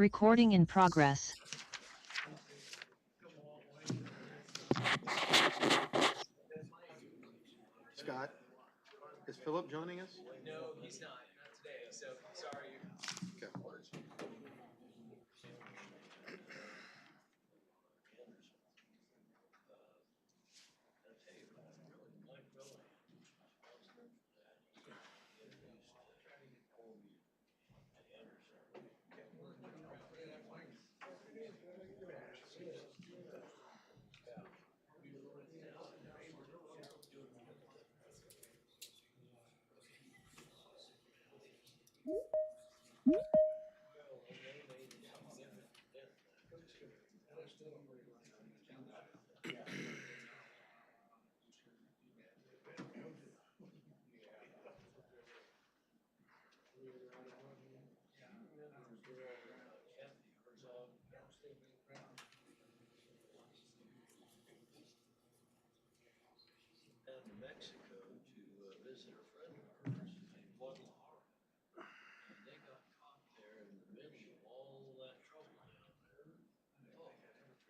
Recording in progress. Scott, is Philip joining us? No, he's not today, so sorry. Okay. Mexico to visit a friend of hers in Guadalajara. And they got caught there in the middle of all that trouble down there. Oh,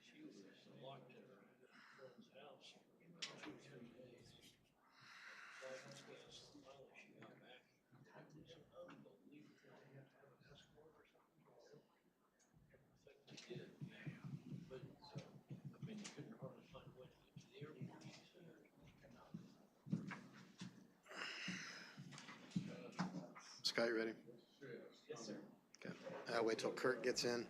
she was locked in her friend's house for 2 or 3 days. Flight was canceled. Finally, she got back. It was unbelievable. Escort or something. I think they did, yeah. But, I mean, you couldn't hardly find a way to get to the airport, she said. Scott, you ready? Yes, sir. Okay. I'll wait till Kurt gets in.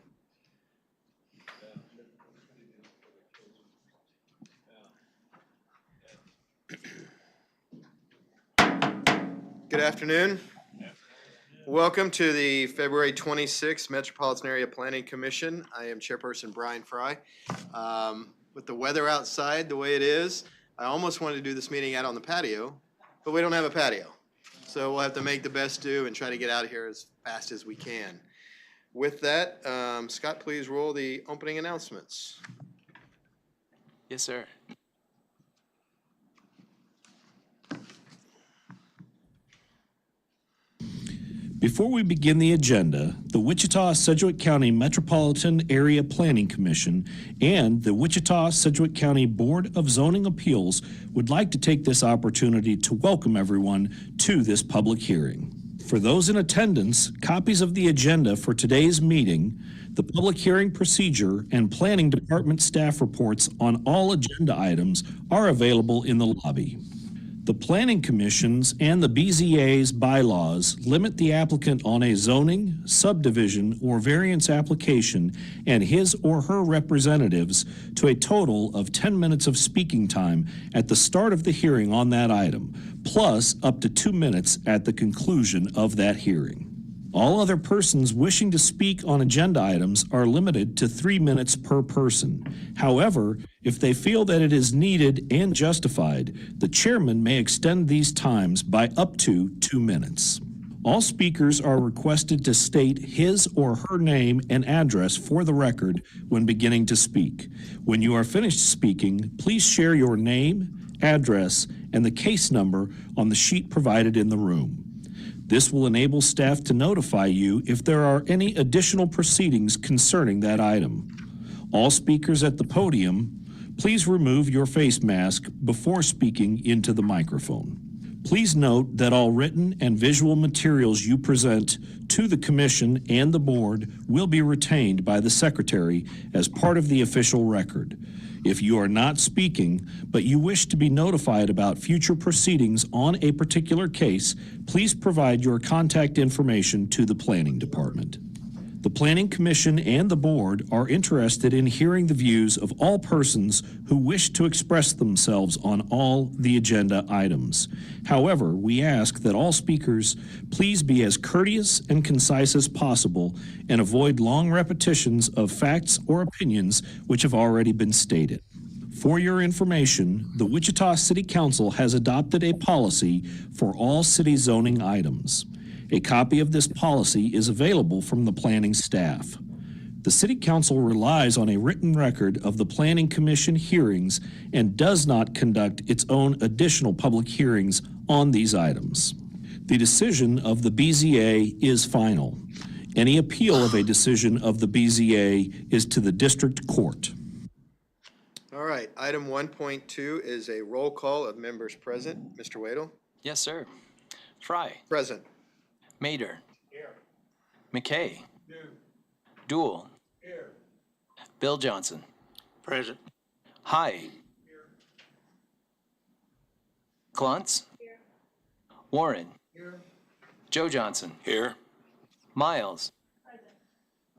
Good afternoon. Welcome to the February 26th Metropolitan Area Planning Commission. I am Chairperson Brian Fry. With the weather outside the way it is, I almost wanted to do this meeting out on the patio, but we don't have a patio. So we'll have to make the best do and try to get out of here as fast as we can. With that, Scott, please roll the opening announcements. Yes, sir. Before we begin the agenda, the Wichita-Sedgwick County Metropolitan Area Planning Commission and the Wichita-Sedgwick County Board of Zoning Appeals would like to take this opportunity to welcome everyone to this public hearing. For those in attendance, copies of the agenda for today's meeting, the public hearing procedure, and planning department staff reports on all agenda items are available in the lobby. The Planning Commission's and the BZA's bylaws limit the applicant on a zoning, subdivision, or variance application and his or her representatives to a total of 10 minutes of speaking time at the start of the hearing on that item, plus up to 2 minutes at the conclusion of that hearing. All other persons wishing to speak on agenda items are limited to 3 minutes per person. However, if they feel that it is needed and justified, the chairman may extend these times by up to 2 minutes. All speakers are requested to state his or her name and address for the record when beginning to speak. When you are finished speaking, please share your name, address, and the case number on the sheet provided in the room. This will enable staff to notify you if there are any additional proceedings concerning that item. All speakers at the podium, please remove your face mask before speaking into the microphone. Please note that all written and visual materials you present to the Commission and the Board will be retained by the Secretary as part of the official record. If you are not speaking, but you wish to be notified about future proceedings on a particular case, please provide your contact information to the Planning Department. The Planning Commission and the Board are interested in hearing the views of all persons who wish to express themselves on all the agenda items. However, we ask that all speakers please be as courteous and concise as possible and avoid long repetitions of facts or opinions which have already been stated. For your information, the Wichita City Council has adopted a policy for all city zoning items. A copy of this policy is available from the planning staff. The City Council relies on a written record of the Planning Commission hearings and does not conduct its own additional public hearings on these items. The decision of the BZA is final. Any appeal of a decision of the BZA is to the district court. All right, item 1.2 is a roll call of members present. Mr. Wadle? Yes, sir. Fry. Present. Mater. McKay. Dool. Bill Johnson. Present. High. Cluntz. Warren. Joe Johnson. Here. Miles.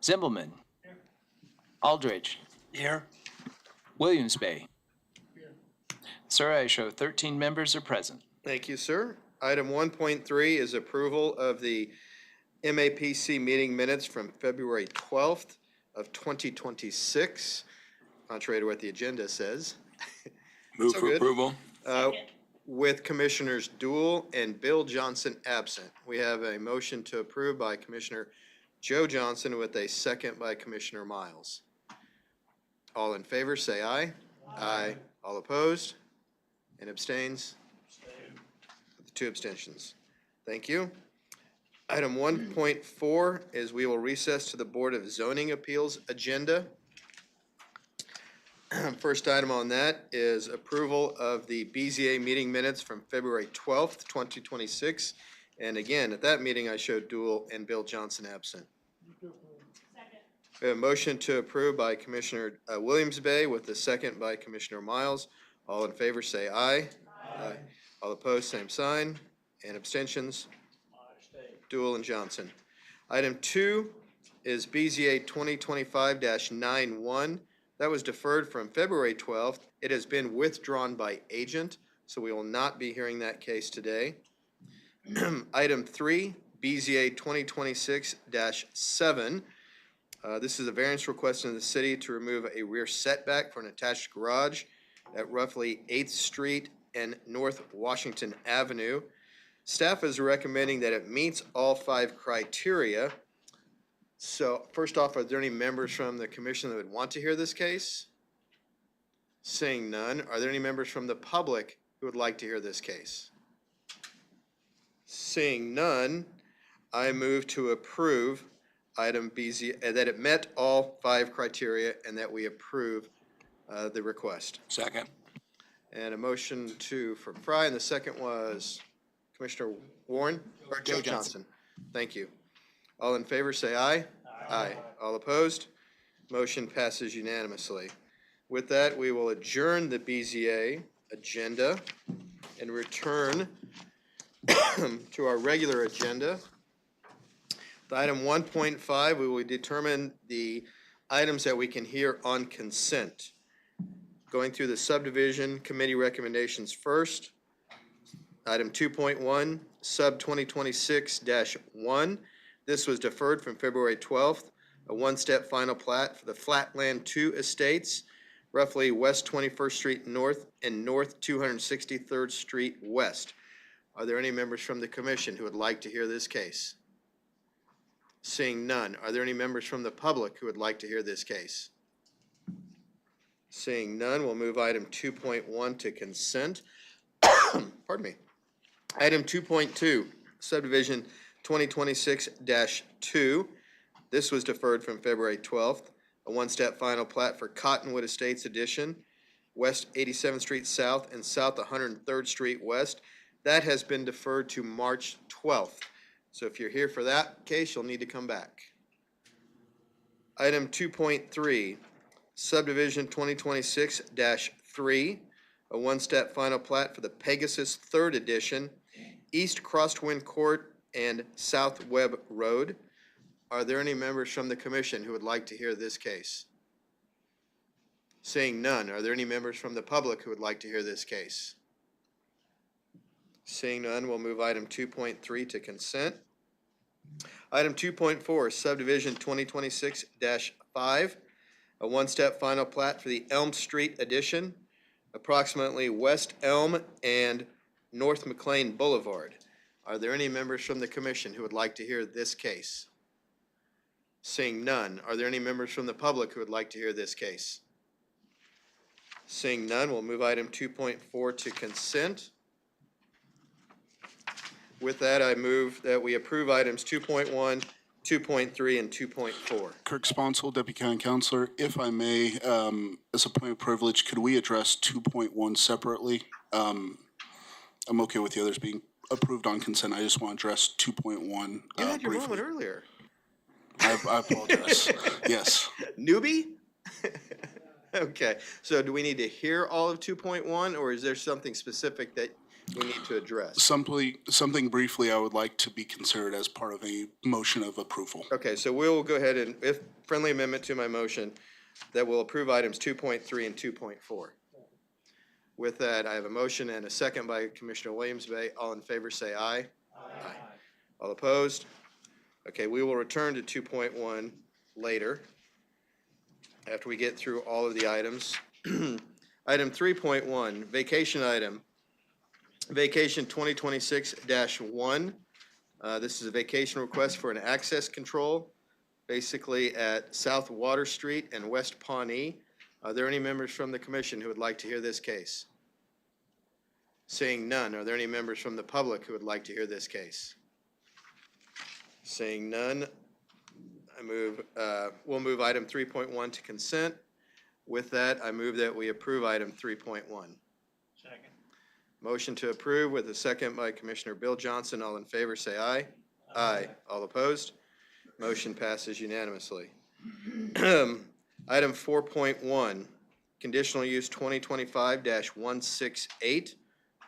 Zimbelman. Aldridge. Here. Williams Bay. Sir, I show 13 members are present. Thank you, sir. Item 1.3 is approval of the MAPC meeting minutes from February 12th of 2026, contrary to what the agenda says. Move So for good. approval. With Commissioners Dool and Bill Johnson absent. We have a motion to approve by Commissioner Joe Johnson with a second by Commissioner Miles. All in favor, say aye. Aye. All opposed? And abstains? 2 abstentions. Thank you. Item 1.4 is we will recess to the Board of Zoning Appeals agenda. First item on that is approval of the BZA meeting minutes from February 12th, 2026. And again, at that meeting, I showed Dool and Bill Johnson absent. We have a motion to approve by Commissioner Williams Bay with a second by Commissioner Miles. All in favor, say aye. Aye. All opposed, same sign. And abstentions? Dool and Johnson. Item 2 is BZA 2025-91. That was deferred from February 12th. It has been withdrawn by agent, so we will not be hearing that case today. Item 3, BZA 2026-7. This is a variance request in the city to remove a rear setback for an attached garage at roughly 8th Street and North Washington Avenue. Staff is recommending that it meets all 5 criteria. So first off, are there any members from the commission that would want to hear this case? Seeing none, are there any members from the public who would like to hear this case? Seeing none, I move to approve item BZ, that it met all 5 criteria and that we approve the request. Second. And a motion from Fry, and the second was Commissioner Warren? Or Joe Johnson. Thank you. All in favor, say aye. Aye. All opposed? Motion passes unanimously. With that, we will adjourn the BZA agenda and return to our regular agenda. The item 1.5, we will determine the items that we can hear on consent. Going through the subdivision committee recommendations first. Item 2.1, sub 2026-1. This was deferred from February 12th, a one-step final plat for the Flatland 2 estates, roughly West 21st Street North and North 263rd Street West. Are there any members from the commission who would like to hear this case? Seeing none, are there any members from the public who would like to hear this case? Seeing none, we'll move item 2.1 to consent. Pardon me. Item 2.2, subdivision 2026-2. This was deferred from February 12th. A one-step final plat for Cottonwood Estates Edition, West 87th Street South and South 103rd Street West. That has been deferred to March 12th. So if you're here for that case, you'll need to come back. Item 2.3, subdivision 2026-3. A one-step final plat for the Pegasus 3rd Edition, East Crosswind Court and South Webb Road. Are there any members from the commission who would like to hear this case? Seeing none, are there any members from the public who would like to hear this case? Seeing none, we'll move item 2.3 to consent. Item 2.4, subdivision 2026-5, a one-step final plat for the Elm Street Edition, approximately West Elm and North McLean Boulevard. Are there any members from the commission who would like to hear this case? Seeing none, are there any members from the public who would like to hear this case? Seeing none, we'll move item 2.4 to consent. With that, I move that we approve items 2.1 2.3 and 2.4. Kirk Sponsel, Deputy County Councilor. If I may, as a point of privilege, could we address 2.1 separately? I'm okay with the others being approved on consent. I just want to address 2.1 You had your briefly. moment earlier. I apologize. Yes. Newbie? Okay, so do we need to hear all of 2.1, or is there something specific that we need to address? Something briefly I would like to be considered as part of a motion of approval. Okay, so we'll go ahead and, if friendly amendment to my motion, that will approve items 2.3 and 2.4. With that, I have a motion and a second by Commissioner Williams-Bay. All in favor, say aye. Aye. All opposed? Okay, we will return to 2.1 later, after we get through all of the items. Item 3.1, vacation item. Vacation 2026-1. This is a vacation request for an access control, basically at South Water Street and West Pawnee. Are there any members from the commission who would like to hear this case? Seeing none, are there any members from the public who would like to hear this case? Seeing none, we'll move item 3.1 to consent. With that, I move that we approve item 3.1. Second. Motion to approve with a second by Commissioner Bill Johnson. All in favor, say aye. Aye. All opposed? Motion passes unanimously. Item 4.1, conditional use 2025-168,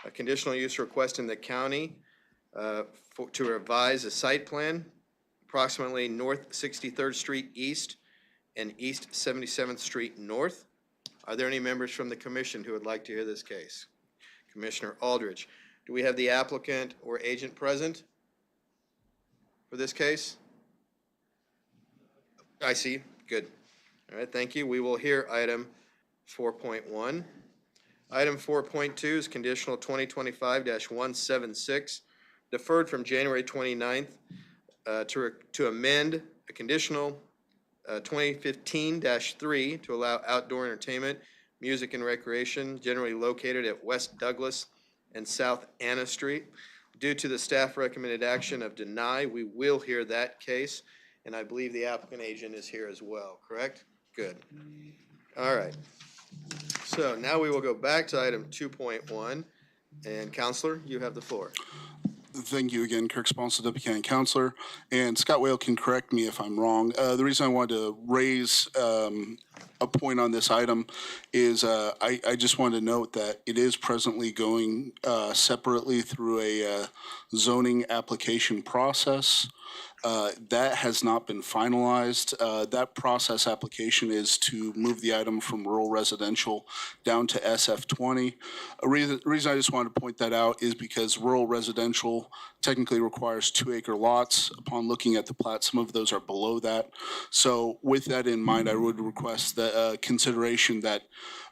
a conditional use request in the county to revise a site plan approximately North 63rd Street East and East 77th Street North. Are there any members from the commission who would like to hear this case? Commissioner Aldridge. Do we have the applicant or agent present for this case? I see. Good. All right, thank you. We will hear item 4.1. Item 4.2 is conditional 2025-176, deferred from January 29th to amend a conditional 2015-3 to allow outdoor entertainment, music and recreation generally located at West Douglas and South Anna Street. Due to the staff recommended action of deny, we will hear that case, and I believe the applicant agent is here as well, correct? Good. All right. So now we will go back to item 2.1, and Counselor, you have the floor. Thank you again, Kirk Sponsel, Deputy County Councilor. And Scott Whale can correct me if I'm wrong. The reason I wanted to raise a point on this item is I just wanted to note that it is presently going separately through a zoning application process. That has not been finalized. That process application is to move the item from rural residential down to SF20. A reason I just wanted to point that out is because rural residential technically requires 2-acre lots. Upon looking at the plat, some of those are below that. So with that in mind, I would request that consideration that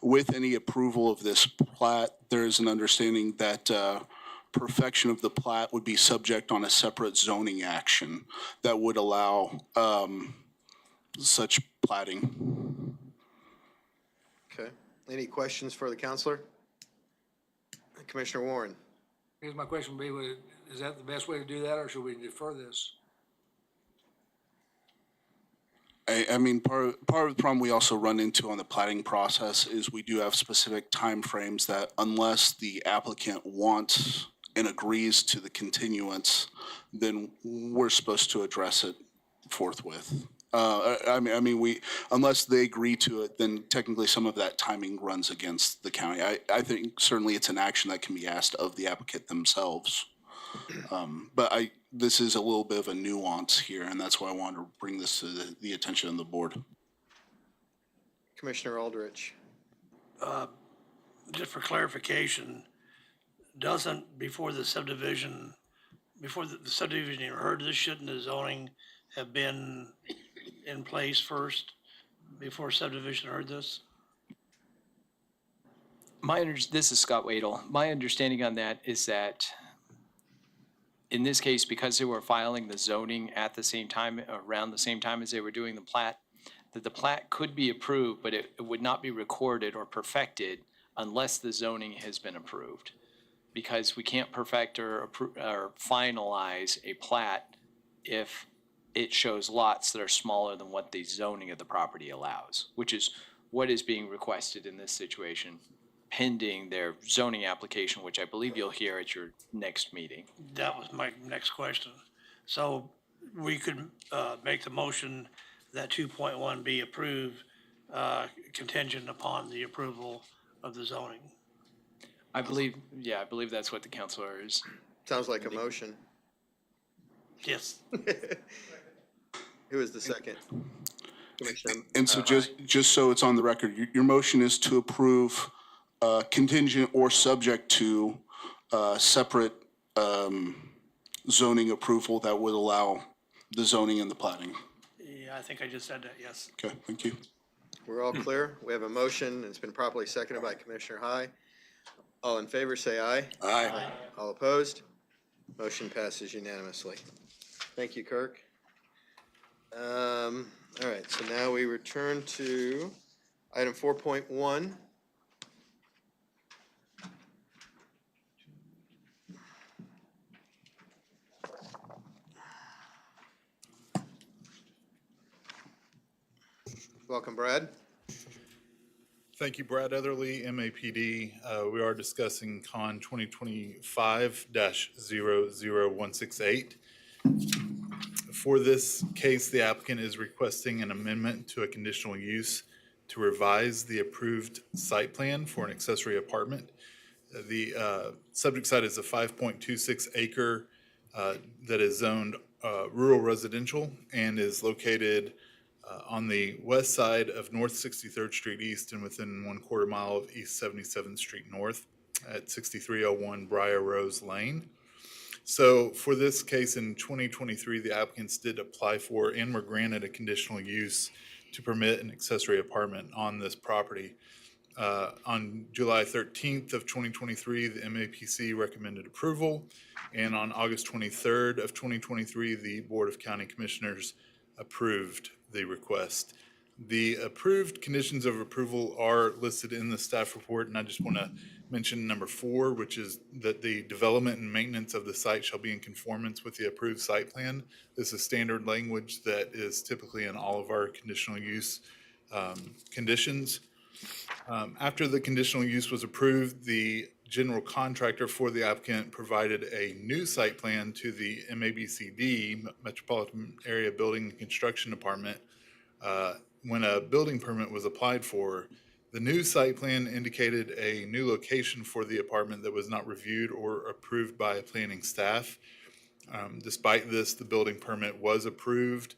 with any approval of this plat, there is an understanding that perfection of the plat would be subject on a separate zoning action that would allow such platting. Okay. Any questions for the counselor? Commissioner Warren. Here's my question, is that the best way to do that, or should we defer this? I mean, part of the problem we also run into on the platting process is we do have specific timeframes that unless the applicant wants and agrees to the continuance, then we're supposed to address it forthwith. Unless they agree to it, then technically some of that timing runs against the county. I think certainly it's an action that can be asked of the applicant themselves. But this is a little bit of a nuance here, and that's why I wanted to bring this to the attention of the board. Commissioner Aldrich. Just for clarification, doesn't, before the subdivision even heard this, shouldn't the zoning have been in place first before subdivision heard this? This is Scott Wadle. My understanding on that is that in this case, because they were filing the zoning at the same time, around the same time as they were doing the plat, that the plat could be approved, but it would not be recorded or perfected unless the zoning has been approved. Because we can't perfect or finalize a plat if it shows lots that are smaller than what the zoning of the property allows, which is what is being requested in this situation, pending their zoning application, which I believe you'll hear at your next meeting. That was my next question. So we could make the motion that 2.1 be approved contingent upon the approval of the zoning. I believe that's what the counselor is. Sounds like a motion. Yes. Who is the second? Commissioner. And so just so it's on the record, your motion is to approve contingent or subject to separate zoning approval that would allow the zoning and the plating. Yeah, I think I just said that, yes. Okay, thank you. We're all clear? We have a motion, and it's been properly seconded by Commissioner High. All in favor, say aye. Aye. All opposed? Motion passes unanimously. Thank you, Kirk. All right, so now we return to item 4.1. Welcome, Brad. Thank you, Brad Etherly, MAPD. We are discussing Con 2025-00168. For this case, the applicant is requesting an amendment to a conditional use to revise the approved site plan for an accessory apartment. The subject site is a 5.26 acre that is zoned rural residential and is located on the west side of North 63rd Street East and within 1/4 mile of East 77th Street North at 6301 Briar Rose Lane. So for this case in 2023, the applicants did apply for and were granted a conditional use to permit an accessory apartment on this property. On July 13th of 2023, the MAPC recommended approval, and on August 23rd of 2023, the Board of County Commissioners approved the request. The approved conditions of approval are listed in the staff report, and I just want to mention number 4, which is that the development and maintenance of the site shall be in conformance with the approved site plan. This is standard language that is typically in all of our conditional use conditions. After the conditional use was approved, the general contractor for the applicant provided a new site plan to the MABCD, Metropolitan Area Building and Construction Department. When a building permit was applied for, the new site plan indicated a new location for the apartment that was not reviewed or approved by planning staff. Despite this, the building permit was approved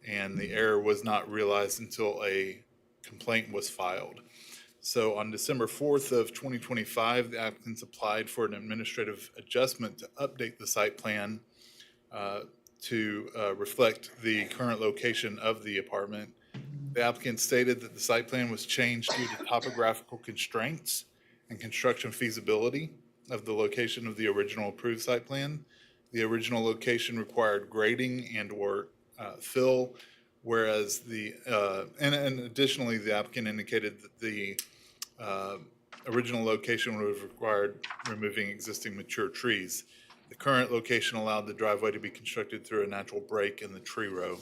and the error was not realized until a complaint was filed. So on December 4th of 2025, the applicants applied for an administrative adjustment to update the site plan to reflect the current location of the apartment. The applicant stated that the site plan was changed due to topographical constraints and construction feasibility of the location of the original approved site plan. The original location required grading and or fill, whereas and additionally, the applicant indicated that the original location would have required removing existing mature trees. The current location allowed the driveway to be constructed through a natural break in the tree row.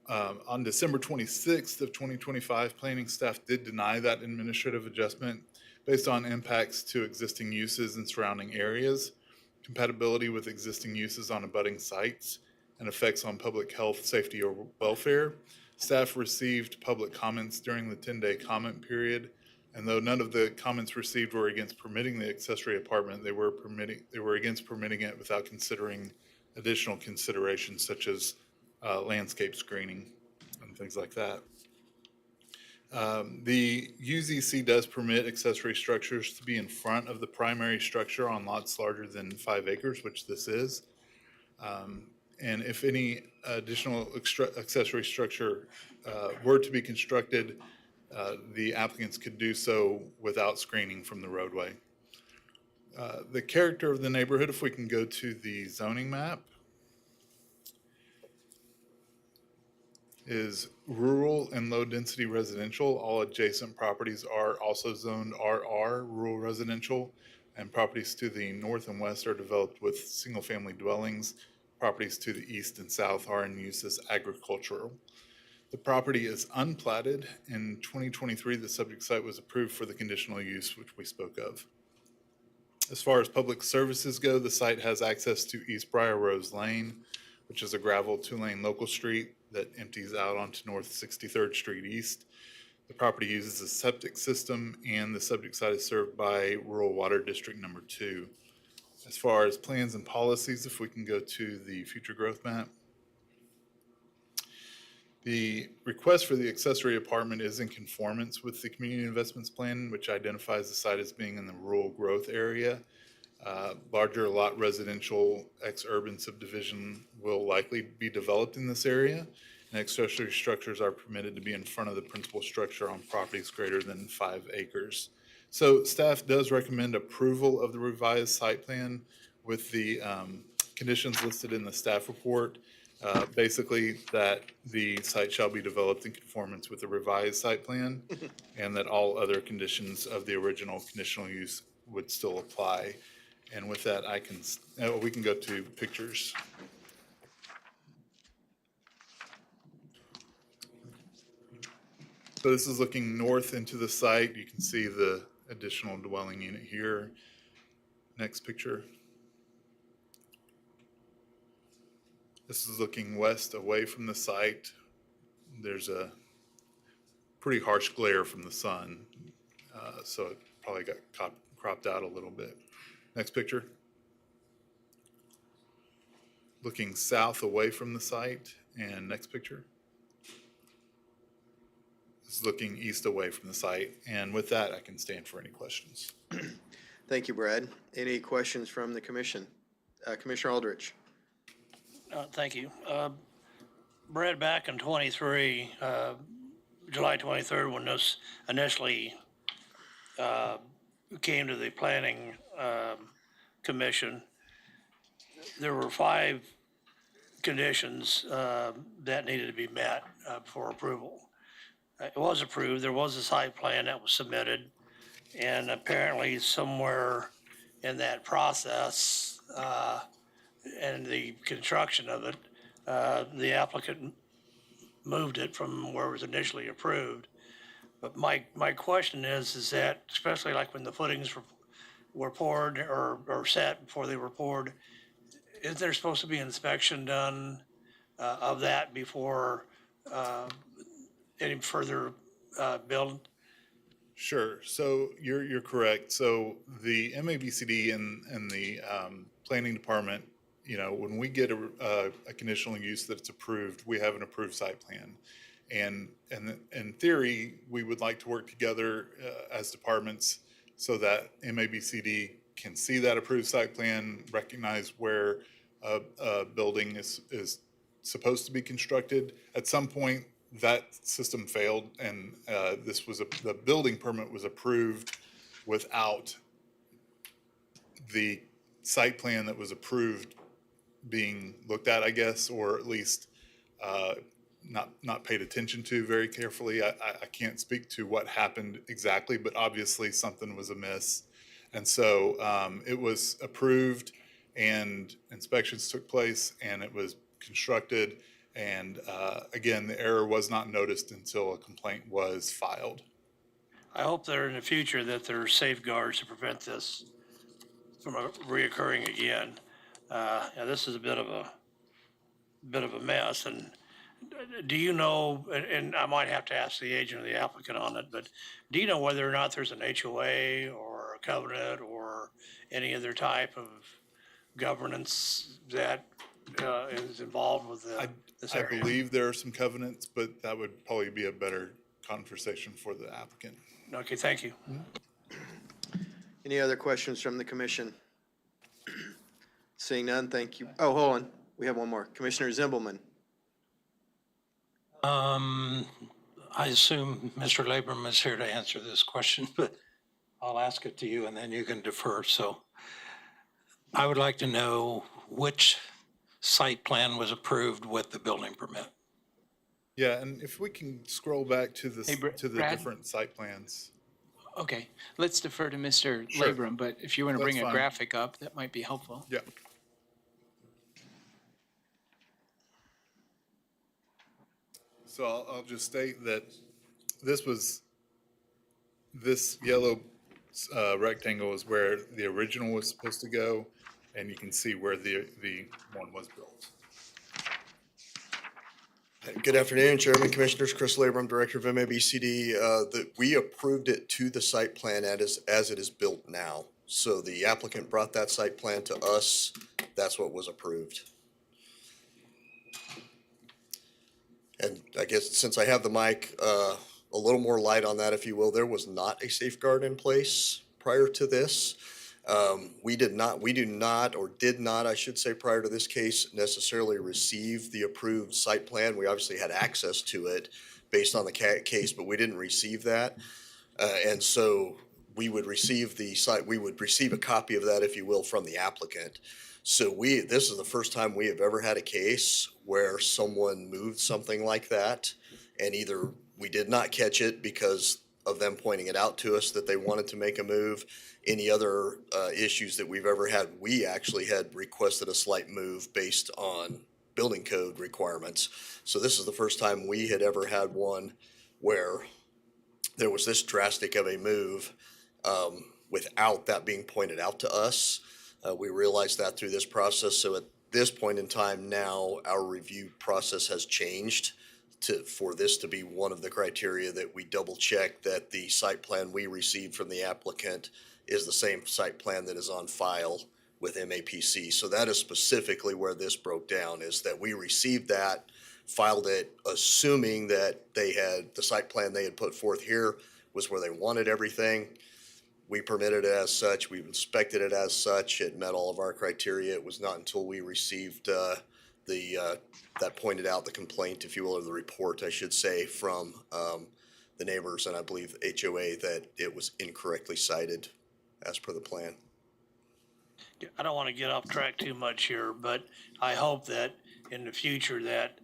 On December 26th of 2025, planning staff did deny that administrative adjustment based on impacts to existing uses and surrounding areas, compatibility with existing uses on abutting sites, and effects on public health, safety, or welfare. Staff received public comments during the 10-day comment period, and though none of the comments received were against permitting the accessory apartment, they were against permitting it without considering additional considerations such as landscape screening and things like that. The UZC does permit accessory structures to be in front of the primary structure on lots larger than 5 acres, which this is. And if any additional accessory structure were to be constructed, the applicants could do so without screening from the roadway. The character of the neighborhood, if we can go to the zoning map, is rural and low-density residential. All adjacent properties are also zoned RR, rural residential, and properties to the north and west are developed with single-family dwellings properties to the east and south are in use as agricultural. The property is unplatted. In 2023, the subject site was approved for the conditional use, which we spoke of. As far as public services go, the site has access to East Briar Rose Lane, which is a gravel 2-lane local street that empties out onto North 63rd Street East. The property uses a septic system, and the subject site is served by Rural Water District Number 2. As far as plans and policies, if we can go to the future growth map. The request for the accessory apartment is in conformance with the community investments plan, which identifies the site as being in the rural growth area. Larger lot residential ex-urban subdivision will likely be developed in this area, and accessory structures are permitted to be in front of the principal structure on properties greater than 5 acres. So staff does recommend approval of the revised site plan with the conditions listed in the staff report. Basically, that the site shall be developed in conformance with the revised site plan, and that all other conditions of the original conditional use would still apply. And with that, we can go to pictures. So this is looking north into the site. You can see the additional dwelling unit here. Next picture. This is looking west away from the site. There's a pretty harsh glare from the sun, so it probably got cropped out a little bit. Next picture. Looking south away from the site, and next picture. This is looking east away from the site, and with that, I can stand for any questions. Thank you, Brad. Any questions from the commission? Commissioner Aldrich. Thank you. Brad, back in 23, July 23rd, when this initially came to the planning commission, there were 5 conditions that needed to be met for approval. It was approved. There was a site plan that was submitted, and apparently somewhere in that process and the construction of it, the applicant moved it from where it was initially approved. But my question is that, especially like when the footings were poured or set before they were poured, is there supposed to be inspection done of that before any further build? Sure. So you're correct. So the MABCD and the planning department, when we get a conditional use that's approved, we have an approved site plan. And in theory, we would like to work together as departments so that MABCD can see that approved site plan, recognize where a building is supposed to be constructed. At some point, that system failed, and the building permit was approved without the site plan that was approved being looked at, I guess, or at least not paid attention to very carefully. I can't speak to what happened exactly, but obviously something was amiss. And so it was approved, and inspections took place, and it was constructed. And again, the error was not noticed until a complaint was filed. I hope there in the future that there are safeguards to prevent this from reoccurring again. This is a bit of a mess. And do you know, and I might have to ask the agent or the applicant on it, but do you know whether or not there's an HOA or a covenant or any other type of governance that is involved with this I area? believe there are some covenants, but that would probably be a better conversation for the applicant. Okay, thank you. Any other questions from the commission? Seeing none, thank you. Oh, hold on. We have one more. Commissioner Zimbelman. I assume Mr. Laborman is here to answer this question, but I'll ask it to you and then you can defer. So I would like to know which site plan was approved with the building permit. Yeah, and if we can scroll back to the Brad? different site plans. Okay, let's defer to Mr. Sure. Labram, but if you want to That's bring a fine. graphic up, that might be helpful. Yeah. So I'll just state that this yellow rectangle is where the original was supposed to go, and you can see where the one was built. Good afternoon, Chairman, Commissioners. Chris Labor, I'm Director of MABCD. We approved it to the site plan as it is built now. So the applicant brought that site plan to us. That's what was approved. And I guess since I have the mic, a little more light on that, if you will. There was not a safeguard in place prior to this. We do not, I should say, prior to this case, necessarily receive the approved site plan. We obviously had access to it based on the case, but we didn't receive that. And so we would receive a copy of that, if you will, from the applicant. So this is the first time we have ever had a case where someone moved something like that, and either we did not catch it because of them pointing it out to us that they wanted to make a move. Any other issues that we've ever had, we actually had requested a slight move based on building code requirements. So this is the first time we had ever had one where there was this drastic of a move without that being pointed out to us. We realized that through this process. So at this point in time now, our review process has changed for this to be one of the criteria that we double check that the site plan we received from the applicant is the same site plan that is on file with MAPC. So that is specifically where this broke down, is that we received that, filed it, assuming that the site plan they had put forth here was where they wanted everything. We permitted it as such. We've inspected it as such. It met all of our criteria. It was not until we received that pointed out the complaint, if you will, or the report, I should say, from the neighbors and I believe HOA that it was incorrectly cited as per the plan. I don't want to get off track too much here, but I hope that in the future that,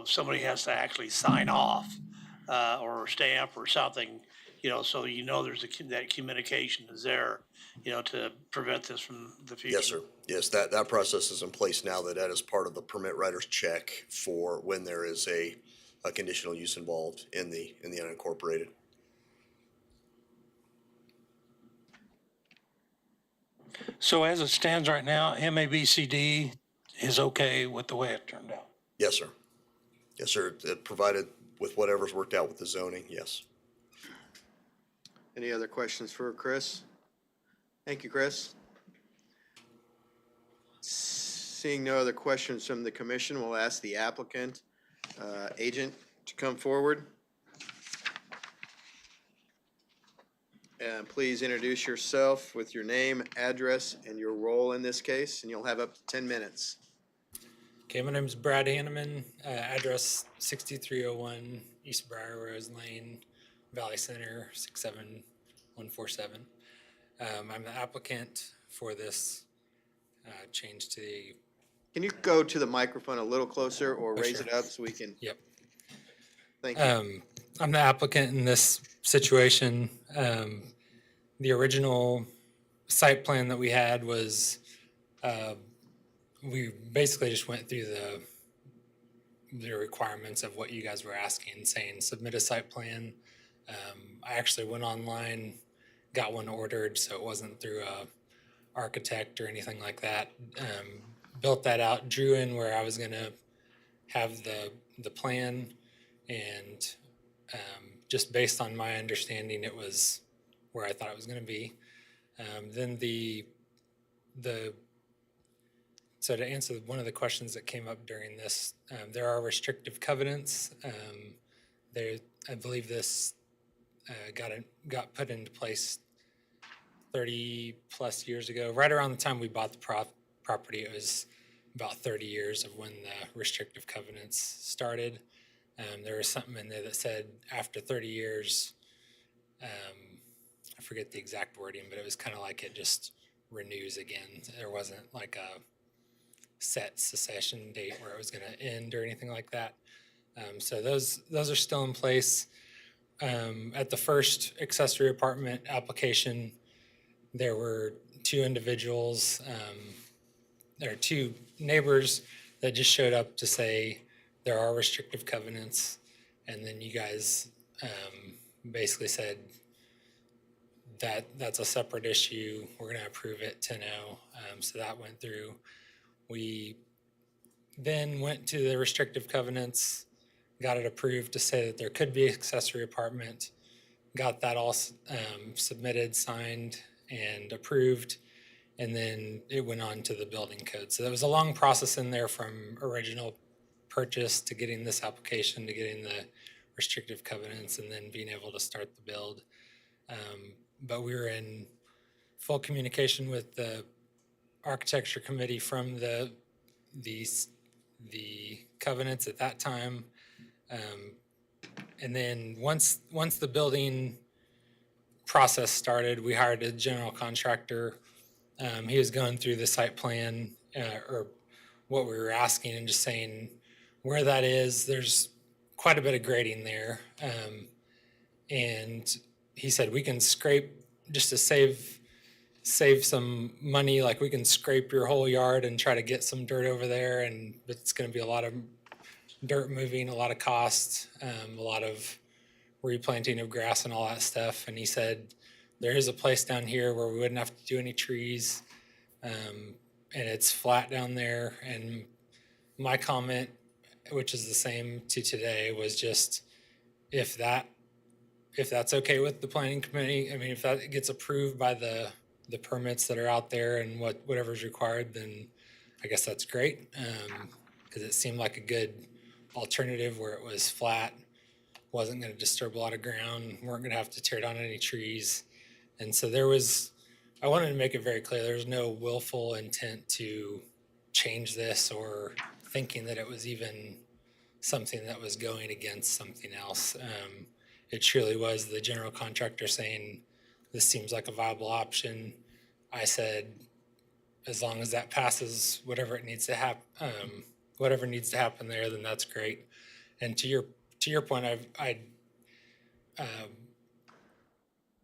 somebody has to actually sign off or stamp or something, so there's that communication is there, to prevent this from the future. Yes, sir. Yes, that process is in place now. That is part of the permit writer's check for when there is a conditional use involved in the unincorporated. So as it stands right now, MABCD is okay with the way it turned out? Yes, sir. Yes, sir. It provided with whatever's worked out with the zoning, yes. Any other questions for Chris? Thank you, Chris. Seeing no other questions from the commission, we'll ask the applicant agent to come forward. And please introduce yourself with your name, address, and your role in this case, and you'll have up to 10 minutes. Okay, my name is Brad Hanneman, address 6301 East Briar Rose Lane, Valley Center, 67147. I'm the applicant for this change to the... Can you go to the microphone a little closer or raise sure. it up so we can? Yep. Thank you. I'm the applicant in this situation. The original site plan that we had was, we basically just went through the requirements of what you guys were asking, saying submit a site plan. I actually went online, got one ordered, so it wasn't through a architect or anything like that. Built that out, drew in where I was gonna have the plan, and just based on my understanding, it was where I thought it was gonna be. Then so to answer one of the questions that came up during this, there are restrictive covenants. I believe this got put into place 30 plus years ago. Right around the time we bought the property, it was about 30 years of when the restrictive covenants started. There was something in there that said after 30 years, I forget the exact wording, but it was kind of like it just renews again. There wasn't like a set cessation date where it was going to end or anything like that. So those are still in place. At the first accessory apartment application, there were two individuals, there are two neighbors that just showed up to say there are restrictive covenants, and then you guys basically said that that's a separate issue. We're going to approve it 10-0. So that went through. We then went to the restrictive covenants, got it approved to say that there could be accessory apartment, got that all submitted, signed, and approved, and then it went on to the building code. So there was a long process in there from original purchase to getting this application to getting the restrictive covenants and then being able to start the build. But we were in full communication with the architecture committee from the covenants at that time. And then once the building process started, we hired a general contractor. He was going through the site plan or what we were asking and just saying where that is. There's quite a bit of grading there. And he said we can scrape just to save some money. Like we can scrape your whole yard and try to get some dirt over there. And it's going to be a lot of dirt moving, a lot of cost, a lot of replanting of grass and all that stuff. And he said, there is a place down here where we wouldn't have to do any trees. And it's flat down there. And my comment, which is the same to today, was just if that's okay with the planning committee, I mean, if that gets approved by the permits that are out there and whatever's required, then I guess that's great. Because it seemed like a good alternative where it was flat, wasn't going to disturb a lot of ground, weren't going to have to tear down any trees. And so I wanted to make it very clear, there's no willful intent to change this or thinking that it was even something that was going against something else. It truly was the general contractor saying, this seems like a viable option. I said, as long as that passes whatever needs to happen there, then that's great. And to your point,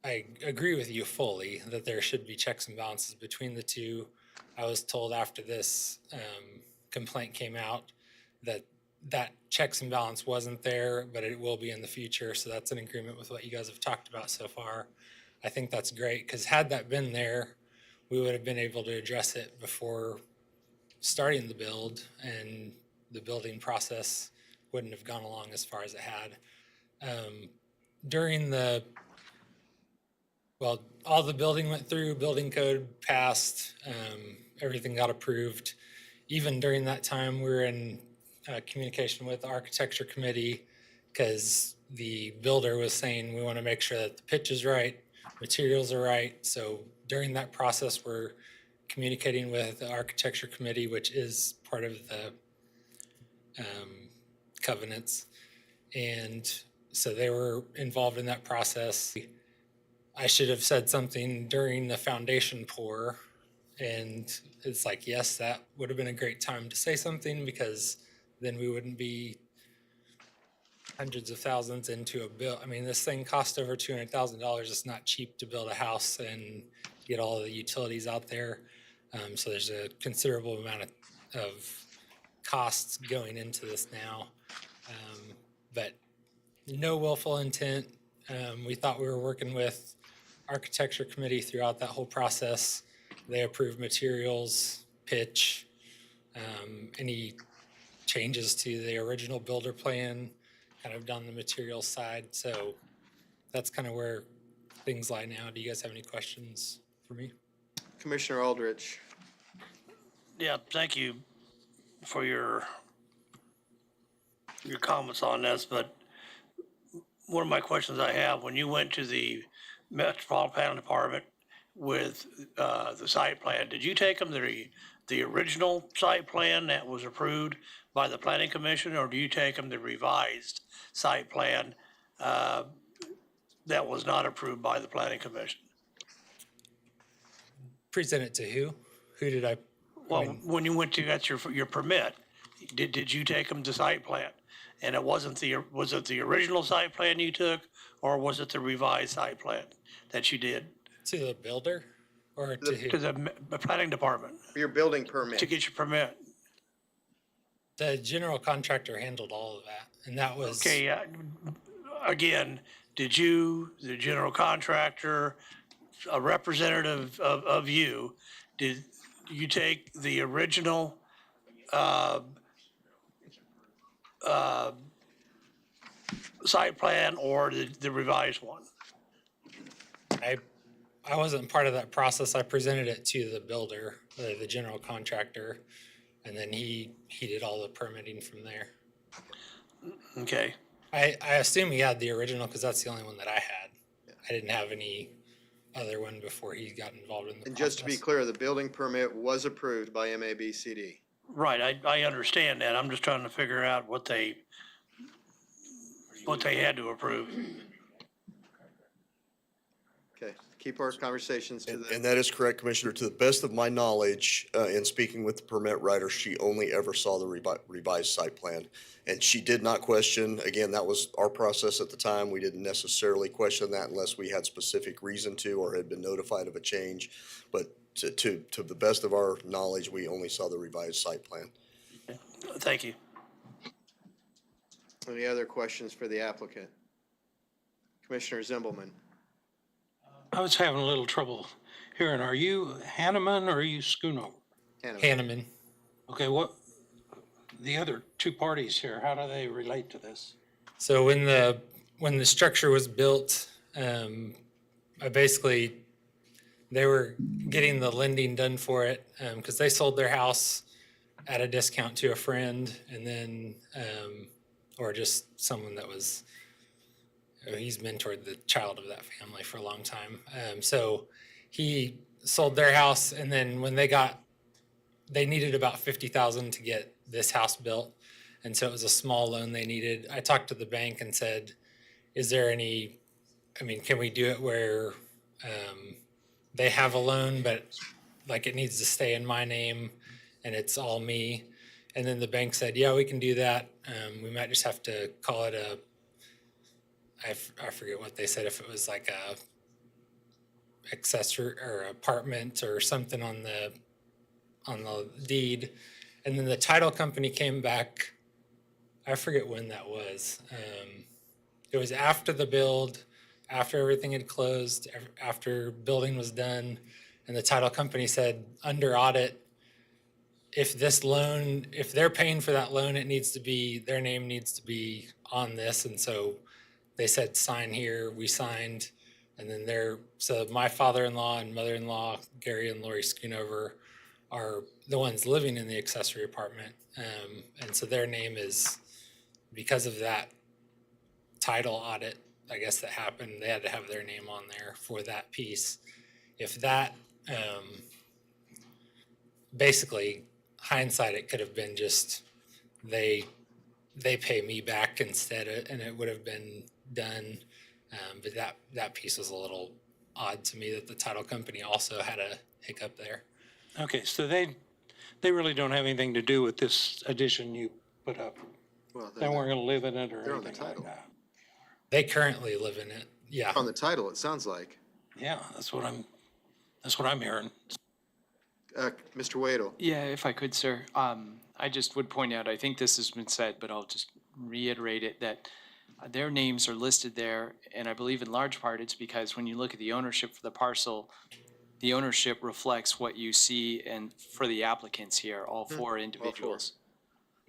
I agree with you fully that there should be checks and balances between the two. I was told after this complaint came out that checks and balance wasn't there, but it will be in the future. So that's an agreement with what you guys have talked about so far. I think that's great, because had that been there, we would have been able to address it before starting the build, and the building process wouldn't have gone along as far as it had. All the building went through, building code passed, everything got approved. Even during that time, we were in communication with the architecture committee, because the builder was saying we want to make sure that the pitch is right, materials are right. So during that process, we're communicating with the architecture committee, which is part of the covenants. And so they were involved in that process. I should have said something during the foundation pour, and it's like, yes, that would have been a great time to say something, because then we wouldn't be hundreds of thousands into a bill. I mean, this thing cost over $200,000. It's not cheap to build a house and get all the utilities out there. So there's a considerable amount of costs going into this now. But no willful intent. We thought we were working with architecture committee throughout that whole process. They approved materials, pitch, any changes to the original builder plan, kind of done the materials side. So that's kind of where things lie now. Do you guys have any questions for me? Commissioner Aldrich. Yeah, thank you for your comments on this, but one of my questions I have, when you went to the Metropolitan Department with the site plan, did you take them the original site plan that was approved by the planning commission, or do you take them the revised site plan that was not approved by the planning commission? Present it to who? Who did I? Well, when you went to get your permit, did you take them to site plan? And it was it the original site plan you took, or was it the revised site plan that you did? To the builder, or to who? To the planning department For your building permit. to get your permit? The general contractor handled all of that, and that was. Okay, again, did you, the general contractor, a representative of you, did you take the original site plan or the revised one? I wasn't part of that process. I presented it to the builder, the general contractor, and then he did all the permitting from there. Okay, I assume he had the original because that's the only one that I had. I didn't have any other one before he got involved in the process. And just to be clear, the building permit was approved by MABCD. right, I understand that. I'm just trying to figure out what they had to approve. Okay, keep our conversations to And the, that is correct, Commissioner. To the best of my knowledge, in speaking with the permit writer, she only ever saw the revised site plan. And she did not question, again, that was our process at the time. We didn't necessarily question that unless we had specific reason to or had been notified of a change. But to the best of our knowledge, we only saw the revised site plan. Thank you. any other questions for the applicant? Commissioner Zimbelman. I was having a little trouble hearing. Are you Hanneman or are you Schoonover? Hanneman. Okay, what, the other two parties here, how do they relate to this? So when the structure was built, they were getting the lending done for it because they sold their house at a discount to a friend, and then or just someone that was he's mentored the child of that family for a long time. So he sold their house, and then when they needed about $50,000 to get this house built. And so it was a small loan they needed. I talked to the bank and said, can we do it where they have a loan, but like it needs to stay in my name and it's all me? And then the bank said, yeah, we can do that. We might just have to call it I forget what they said, if it was like a accessory or apartment or something on the deed. And then the title company came back. I forget when that was. It was after the build, after everything had closed, after building was done, and the title company said, under audit, if they're paying for that loan, their name needs to be on this. And so they said, sign here. We signed, and then so my father-in-law and mother-in-law, Gary and Lori Schoonover, are the ones living in the accessory apartment. And so their name is, because of that title audit, I guess that happened, they had to have their name on there for that piece. If that, basically, hindsight, it could have been just, they pay me back instead, and it would have been done. But that piece was a little odd to me, that the title company also had a hiccup there. Okay, so they really don't have anything to do with this addition you put up. Well, They weren't gonna live in it or They're on the anything like title. that. They currently live in it. Yeah. On the title, it sounds like. Yeah, that's what I'm hearing. Mr. Wadle. Yeah, if I could, sir. I just would point out, I think this has been said, but I'll just reiterate it, that their names are listed there, and I believe in large part it's because when you look at the ownership for the parcel, the ownership reflects what you see and for the applicants here, all four individuals.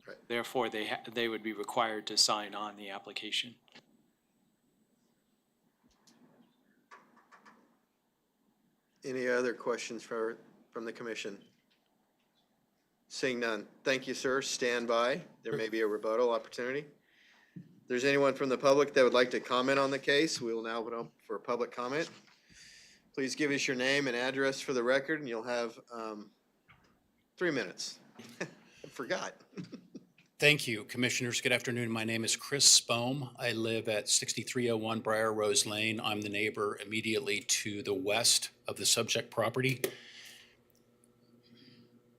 Right. Therefore, they would be required to sign on the application. Any other questions from the commission? Seeing none. Thank you, sir. Stand by. There may be a rebuttal opportunity. If there's anyone from the public that would like to comment on the case, we will now open up for public comment. Please give us your name and address for the record, and you'll have 3 minutes. I forgot. Thank you, Commissioners. Good afternoon. My name is Chris Spohm. I live at 6301 Briar Rose Lane. I'm the neighbor immediately to the west of the subject property.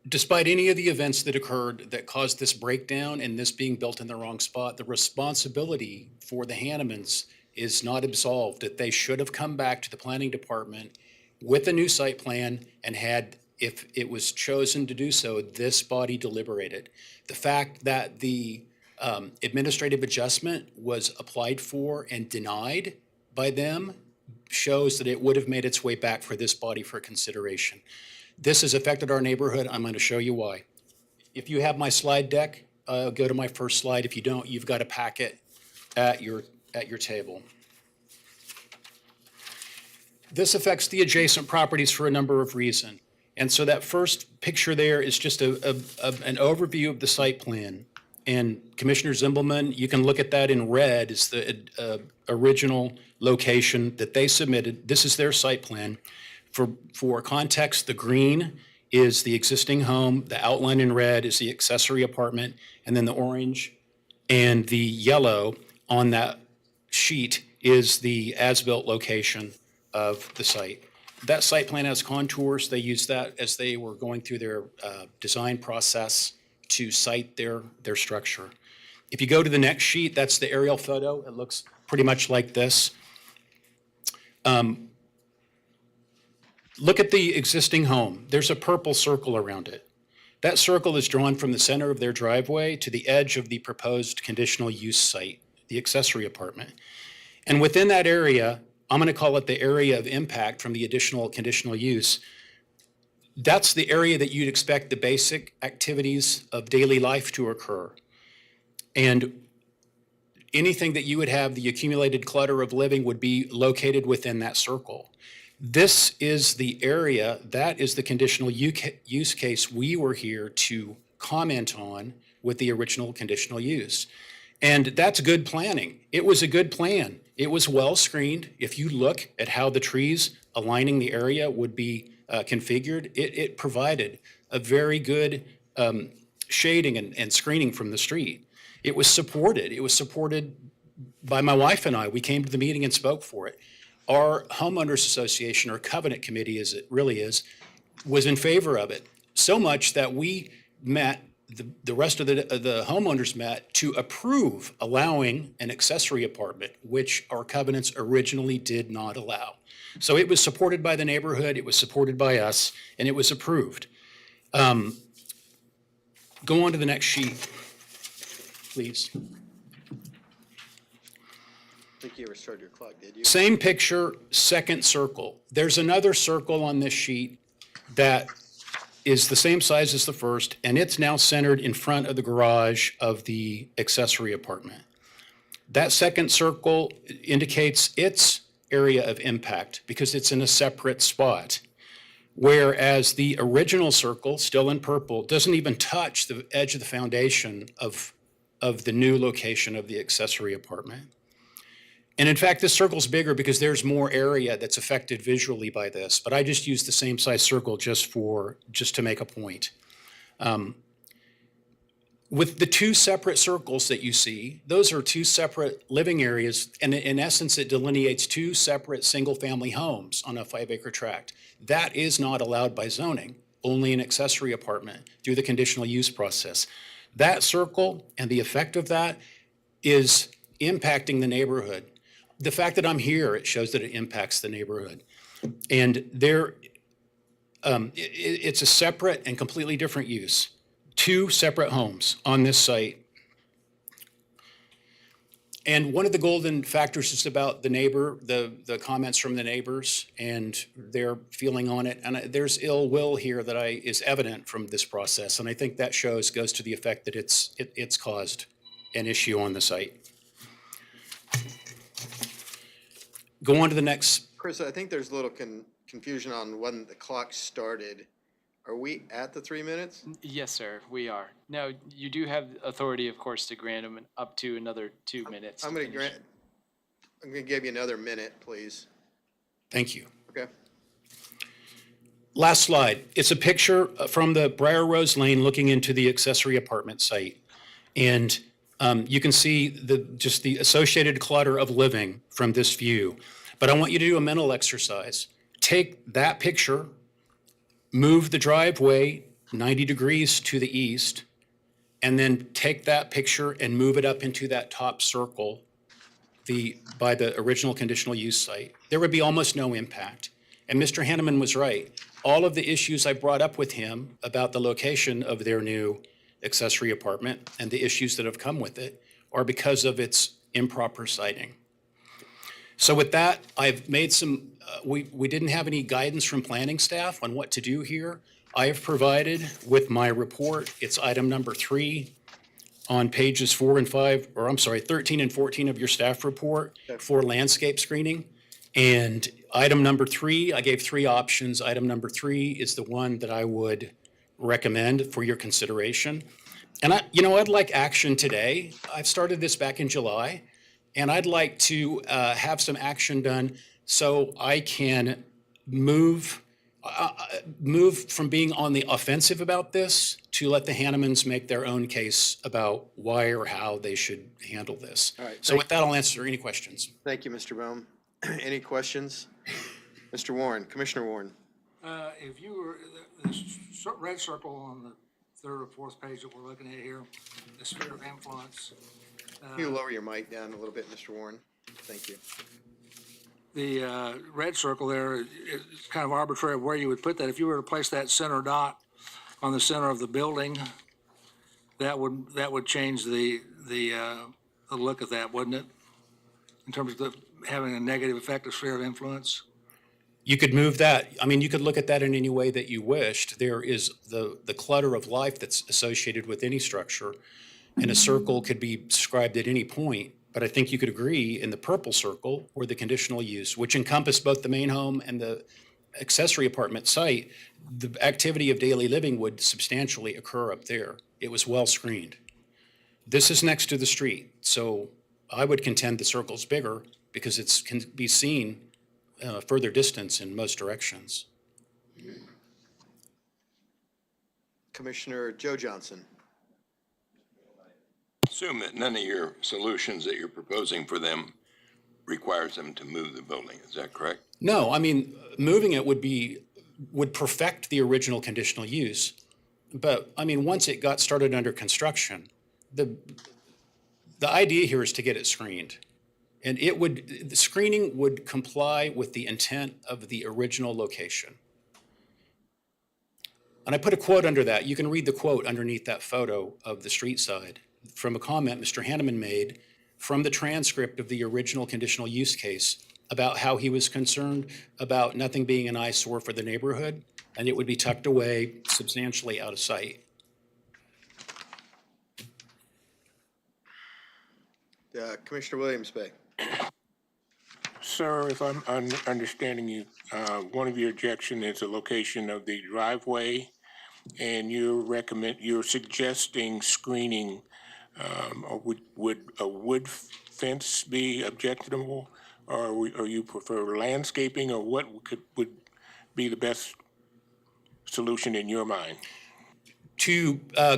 Despite any of the events that occurred that caused this breakdown and this being built in the wrong spot, the responsibility for the Hannemans is not absolved, that they should have come back to the planning department with a new site plan and had if it was chosen to do so, this body deliberated. The fact that the administrative adjustment was applied for and denied by them shows that it would have made its way back for this body for consideration. This has affected our neighborhood. I'm going to show you why. If you have my slide deck, go to my first slide. If you don't, you've got a packet at your table. This affects the adjacent properties for a number of reasons. And so that first picture there is just an overview of the site plan. And Commissioner Zimbelman, you can look at that in red as the original location that they submitted. This is their site plan. For context, the green is the existing home, the outline in red is the accessory apartment, and then the orange and the yellow on that sheet is the as-built location of the site. That site plan has contours. They used that as they were going through their design process to site their structure. If you go to the next sheet, that's the aerial photo. It looks pretty much like this. Look at the existing home. There's a purple circle around it. That circle is drawn from the center of their driveway to the edge of the proposed conditional use site, the accessory apartment. And within that area, I'm going to call it the area of impact from the additional conditional use. That's the area that you'd expect the basic activities of daily life to occur. And anything that you would have, the accumulated clutter of living, would be located within that circle. This is the area, that is the conditional use case we were here to comment on with the original conditional use. And that's good planning. It was a good plan. It was well screened. If you look at how the trees aligning the area would be configured, it provided a very good shading and screening from the street. It was supported. It was supported by my wife and I. We came to the meeting and spoke for it. Our homeowners association, or covenant committee as it really is, was in favor of it. So much that we met, the rest of the homeowners met to approve allowing an accessory apartment, which our covenants originally did not allow. So it was supported by the neighborhood, it was supported by us, and it was approved. Go on to the next sheet, please. I think you ever started your clock, did you? Same picture, second circle. There's another circle on this sheet that is the same size as the first, and it's now centered in front of the garage of the accessory apartment. That second circle indicates its area of impact because it's in a separate spot. Whereas the original circle, still in purple, doesn't even touch the edge of the foundation of the new location of the accessory apartment. And in fact, this circle's bigger because there's more area that's affected visually by this, but I just used the same size circle just to make a point. With the two separate circles that you see, those are two separate living areas, and in essence, it delineates two separate single-family homes on a 5-acre tract. That is not allowed by zoning, only an accessory apartment through the conditional use process. That circle and the effect of that is impacting the neighborhood. The fact that I'm here, it shows that it impacts the neighborhood. And it's a separate and completely different use. Two separate homes on this site. And one of the golden factors is about the neighbor, the comments from the neighbors and their feeling on it. And there's ill will here that is evident from this process. And I think that goes to the effect that it's caused an issue on the site. Go on to the next. Chris, I think there's a little confusion on when the clock started. Are we at the 3 minutes? Yes, sir, we are. Now, you do have authority, of course, to grant them up to another 2 minutes. I'm going to give you another minute, please. Thank you. Okay. Last slide. It's a picture from the Briar Rose Lane looking into the accessory apartment site. And you can see just the associated clutter of living from this view. But I want you to do a mental exercise. Take that picture, move the driveway 90 degrees to the east, and then take that picture and move it up into that top circle by the original conditional use site. There would be almost no impact. And Mr. Hanneman was right. All of the issues I brought up with him about the location of their new accessory apartment and the issues that have come with it are because of its improper siting. So with that, I've made some, we didn't have any guidance from planning staff on what to do here. I have provided with my report, it's item number 3 on pages 4 and 5, or I'm sorry, 13 and 14 of your staff report for landscape screening. And item number 3, I gave 3 options. Item number 3 is the one that I would recommend for your consideration. And I'd like action today. I've started this back in July, and I'd like to have some action done so I can move from being on the offensive about this to let the Hannemans make their own case about why or how they should handle this. All right, So with that, I'll answer any questions. Thank you, Mr. Bohm. Any questions? Mr. Warren, Commissioner Warren. If you were, the red circle on the 3rd or 4th page that we're looking at here, the sphere of influence. Can you lower your mic down a little bit, Mr. Warren? Thank you. The red circle there, it's kind of arbitrary of where you would put that. If you were to place that center dot on the center of the building, that would change the look of that, wouldn't it? In terms of having a negative effect of sphere of influence? You could move that. I mean, you could look at that in any way that you wished. There is the clutter of life that's associated with any structure, and a circle could be described at any point. But I think you could agree in the purple circle or the conditional use, which encompass both the main home and the accessory apartment site, the activity of daily living would substantially occur up there. It was well screened. This is next to the street, so I would contend the circle's bigger because it can be seen further distance in most directions. Commissioner Joe Johnson. Assume that none of your solutions that you're proposing for them requires them to move the building. Is that correct? No, I mean, moving it would perfect the original conditional use. But I mean, once it got started under construction, the idea here is to get it screened. And the screening would comply with the intent of the original location. And I put a quote under that. You can read the quote underneath that photo of the street side from a comment Mr. Hanneman made from the transcript of the original conditional use case about how he was concerned about nothing being an eyesore for the neighborhood, and it would be tucked away substantially out of sight. Commissioner Williams-Bay. Sir, if I'm understanding you, one of your objections is the location of the driveway, and you're suggesting screening. Or would a wood fence be objectionable, or you prefer landscaping, or what would be the best solution in your mind?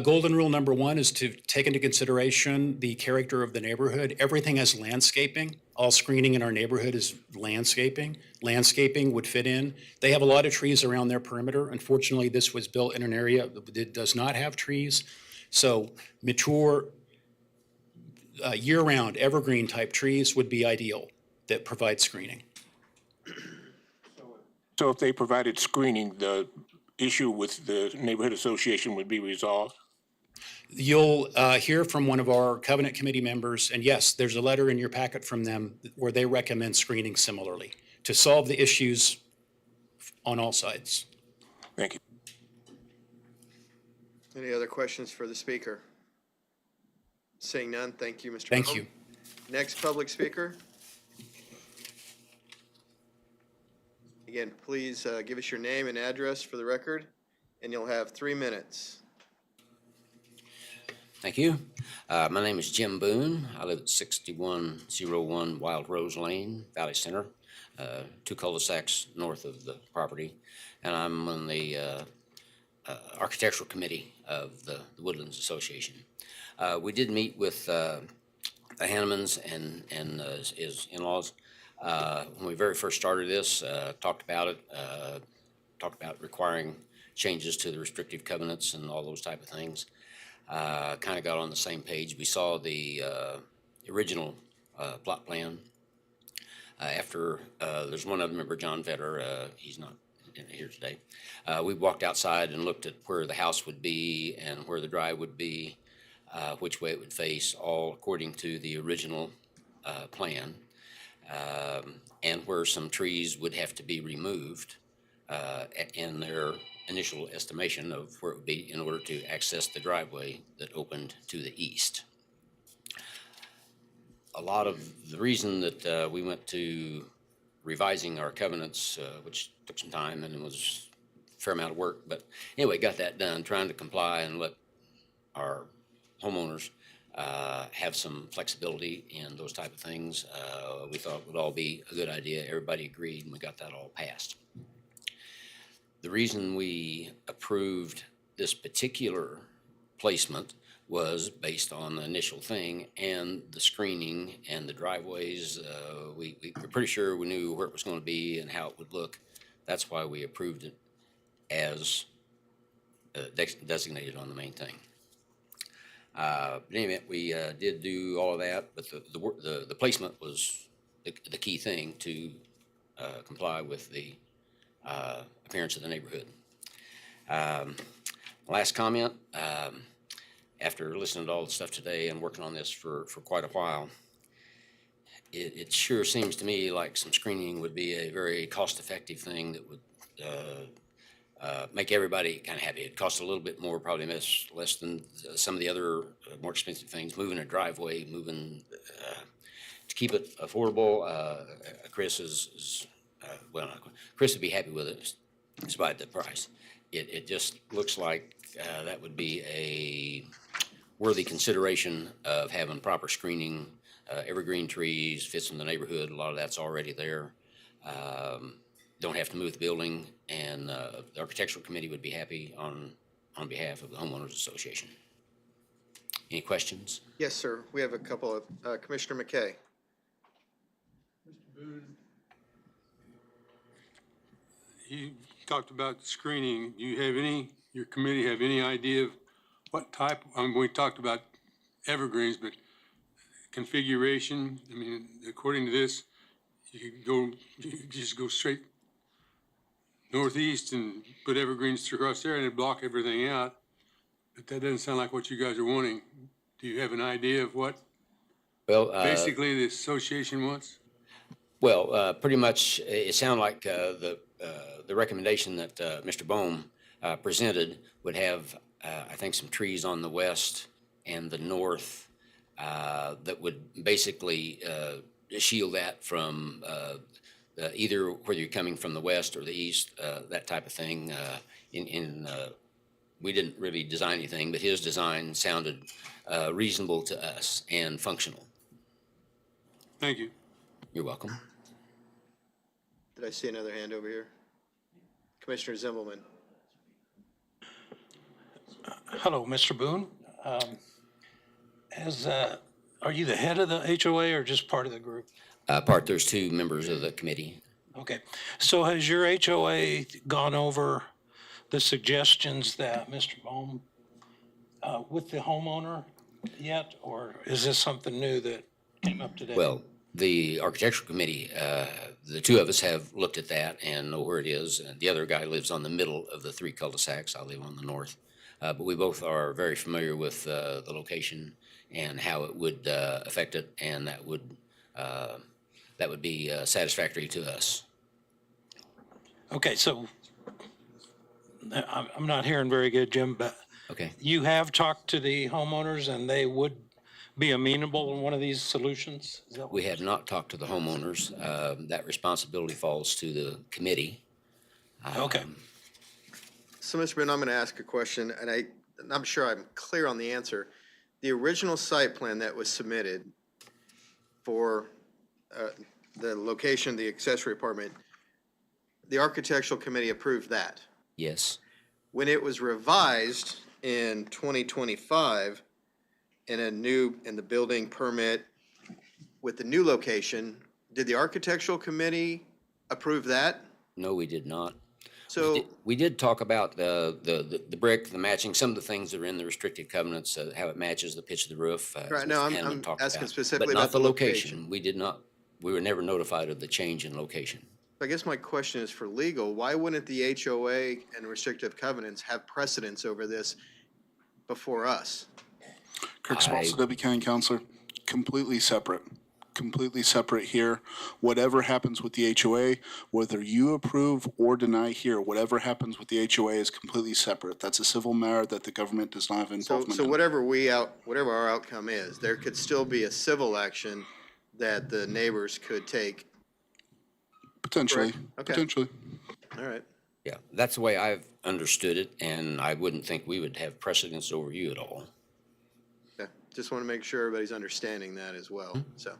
Golden rule number 1 is to take into consideration the character of the neighborhood. Everything has landscaping. All screening in our neighborhood is landscaping. Landscaping would fit in. They have a lot of trees around their perimeter. Unfortunately, this was built in an area that does not have trees. So mature, year-round evergreen type trees would be ideal that provide screening. So if they provided screening, the issue with the neighborhood association would be resolved? You'll hear from one of our covenant committee members, and yes, there's a letter in your packet from them where they recommend screening similarly to solve the issues on all sides. Thank you. Any other questions for the speaker? Seeing none, thank you, Mr. Thank Bohm. you. Next public speaker. Again, please give us your name and address for the record, and you'll have 3 minutes. Thank you. My name is Jim Boone. I live at 6101 Wild Rose Lane, Valley Center, 2 cul-de-sacs north of the property. And I'm on the architectural committee of the Woodlands Association. We did meet with the Hannemans and his in-laws when we very first started this, talked about it, talked about requiring changes to the restrictive covenants and all those type of things. Kind of got on the same page. We saw the original plot plan. There's one other member, John Vetter, he's not here today. We walked outside and looked at where the house would be and where the drive would be, which way it would face, all according to the original plan, and where some trees would have to be removed in their initial estimation of where it would be in order to access the driveway that opened to the east. A lot of the reason that we went to revising our covenants, which took some time and it was a fair amount of work, but anyway, got that done, trying to comply and let our homeowners have some flexibility in those type of things. We thought it would all be a good idea. Everybody agreed and we got that all passed. The reason we approved this particular placement was based on the initial thing and the screening and the driveways. We were pretty sure we knew where it was going to be and how it would look. That's why we approved it as designated on the main thing. But anyway, we did do all of that, but the placement was the key thing to comply with the appearance of the neighborhood. Last comment, after listening to all the stuff today and working on this for quite a while, it sure seems to me like some screening would be a very cost-effective thing that would make everybody kind of happy. It costs a little bit more, probably less than some of the other more expensive things, moving a driveway, to keep it affordable. Chris Chris would be happy with it despite the price. It just looks like that would be a worthy consideration of having proper screening, evergreen trees, fits in the neighborhood. A lot of that's already there. Don't have to move the building, and the architectural committee would be happy on behalf of the homeowners association. Any questions? Yes, sir. We have a couple of, Commissioner McKay. Mr. Boone, you talked about screening. Do you have your committee have any idea of what type, we talked about evergreens, but configuration, according to this, you just go straight northeast and put evergreens across there and it'd block everything out. But that doesn't sound like what you guys are wanting. Do you have an idea of what basically the association wants? Well, pretty much it sounded like the recommendation that Mr. Bohm presented would have, I think, some trees on the west and the north that would basically shield that from either whether you're coming from the west or the east, that type of thing. We didn't really design anything, but his design sounded reasonable to us and functional. Thank you. You're welcome. Did I see another hand over here? Commissioner Zimbelman. Hello, Mr. Boone. Are you the head of the HOA or just part of the group? There's two members of the committee. Okay. So has your HOA gone over the suggestions that Mr. Bohm with the homeowner yet, or is this something new that came up today? Well, the architectural committee, the two of us have looked at that and know where it is. And the other guy lives on the middle of the three cul-de-sacs. I live on the north. But we both are very familiar with the location and how it would affect it, and that would be satisfactory to us. Okay, so I'm not hearing very good, Jim, but okay, you have talked to the homeowners and they would be amenable in one of these solutions? We have not talked to the homeowners. That responsibility falls to the committee. Okay. So, Mr. Boone, I'm going to ask a question, and I'm sure I'm clear on the answer. The original site plan that was submitted for the location of the accessory apartment, the architectural committee approved that. Yes. When it was revised in 2025 in the building permit with the new location, did the architectural committee approve that? No, we did not. So we did talk about the brick, the matching, some of the things that are in the restricted covenants, how it matches the pitch of the roof. right now, I'm asking specifically but not about the location. We did not we were never notified of the change in location. I guess my question is for legal, why wouldn't the HOA and restrictive covenants have precedence over this before us? Kirk Spalza, Deputy County Counselor, completely separate here. Whatever happens with the HOA, whether you approve or deny here, whatever happens with the HOA is completely separate. That's a civil matter that the government does not have involvement So in. whatever our outcome is, there could still be a civil action that the neighbors could take. Potentially, Correct. Okay. potentially. All right. Yeah, that's the way I've understood it, and I wouldn't think we would have precedence over you at all. Okay. Just want to make sure everybody's understanding that as well, so.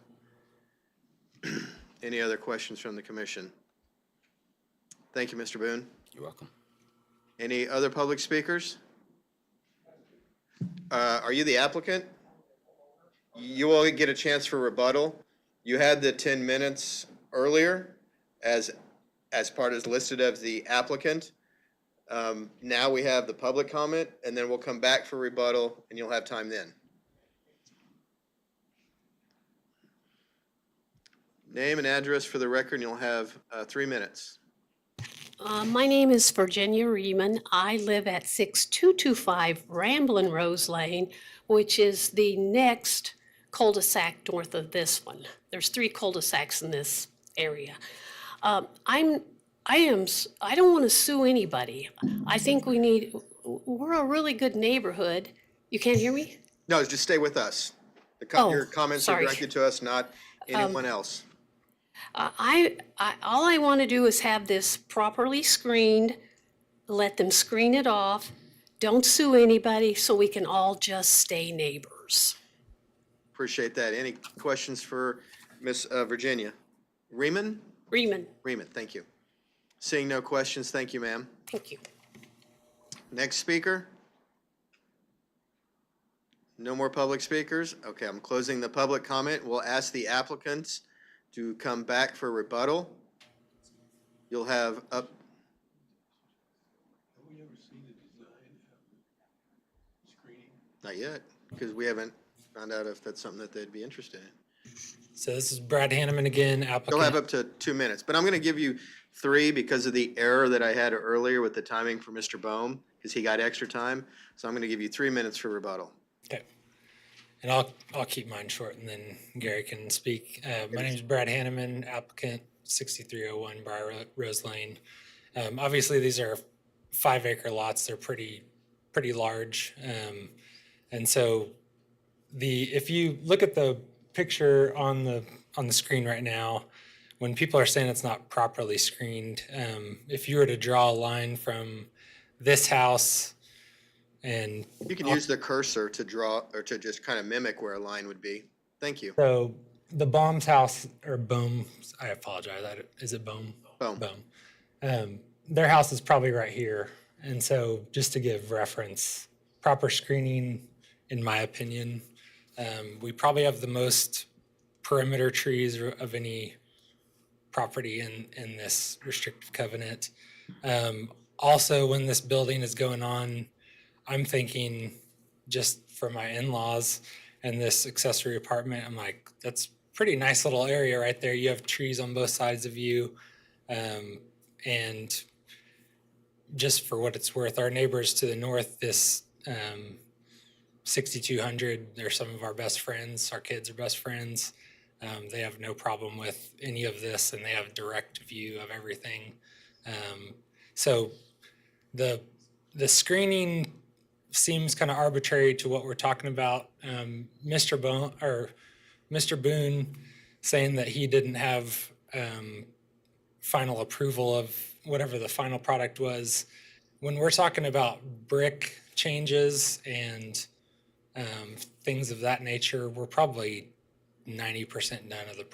Any other questions from the commission? Thank you, Mr. Boone. You're welcome. Any other public speakers? Are you the applicant? You will get a chance for rebuttal. You had the 10 minutes earlier as part as listed as the applicant. Now we have the public comment, and then we'll come back for rebuttal, and you'll have time then. Name and address for the record, and you'll have 3 minutes. My name is Virginia Riemann. I live at 6225 Ramblin' Rose Lane, which is the next cul-de-sac north of this one. There's 3 cul-de-sacs in this area. I don't want to sue anybody. I think we're a really good neighborhood. You can't hear me? No, just stay with us. Your comments are sorry. directed to us, not anyone else. All I want to do is have this properly screened, let them screen it off, don't sue anybody, so we can all just stay neighbors. Appreciate that. Any questions for Miss Virginia? Riemann? Riemann, Riemann, thank you. Seeing no questions, thank you, ma'am. thank you. Next speaker? No more public speakers? Okay, I'm closing the public comment. We'll ask the applicants to come back for rebuttal. You'll have up. Have we ever seen a design screening? Not yet, because we haven't found out if that's something that they'd be interested in. So this is Brad Hanneman again, You'll applicant. have up to 2 minutes, but I'm going to give you 3 because of the error that I had earlier with the timing for Mr. Bohm, because he got extra time. So I'm going to give you 3 minutes for rebuttal. Okay. And I'll keep mine short and then Gary can speak. My name is Brad Hanneman, applicant 6301 Briar Rose Lane. Obviously, these are 5-acre lots. They're pretty large. And so if you look at the picture on the screen right now, when people are saying it's not properly screened, if you were to draw a line from this house and You can use the cursor to draw or to just kind of mimic where a line would be. Thank you. so the Bohm's house, or Bohm, I apologize, is it Bohm? Boom. Bohm. Their house is probably right here. And so just to give reference, proper screening, in my opinion, we probably have the most perimeter trees of any property in this restrictive covenant. Also, when this building is going on, I'm thinking just for my in-laws and this accessory apartment, I'm like, that's pretty nice little area right there. You have trees on both sides of you. And just for what it's worth, our neighbors to the north, this 6200, they're some of our best friends. Our kids are best friends. They have no problem with any of this, and they have a direct view of everything. So the screening seems kind of arbitrary to what we're talking about. Mr. Boone saying that he didn't have final approval of whatever the final product was. When we're talking about brick changes and things of that nature, we're probably 90% done of the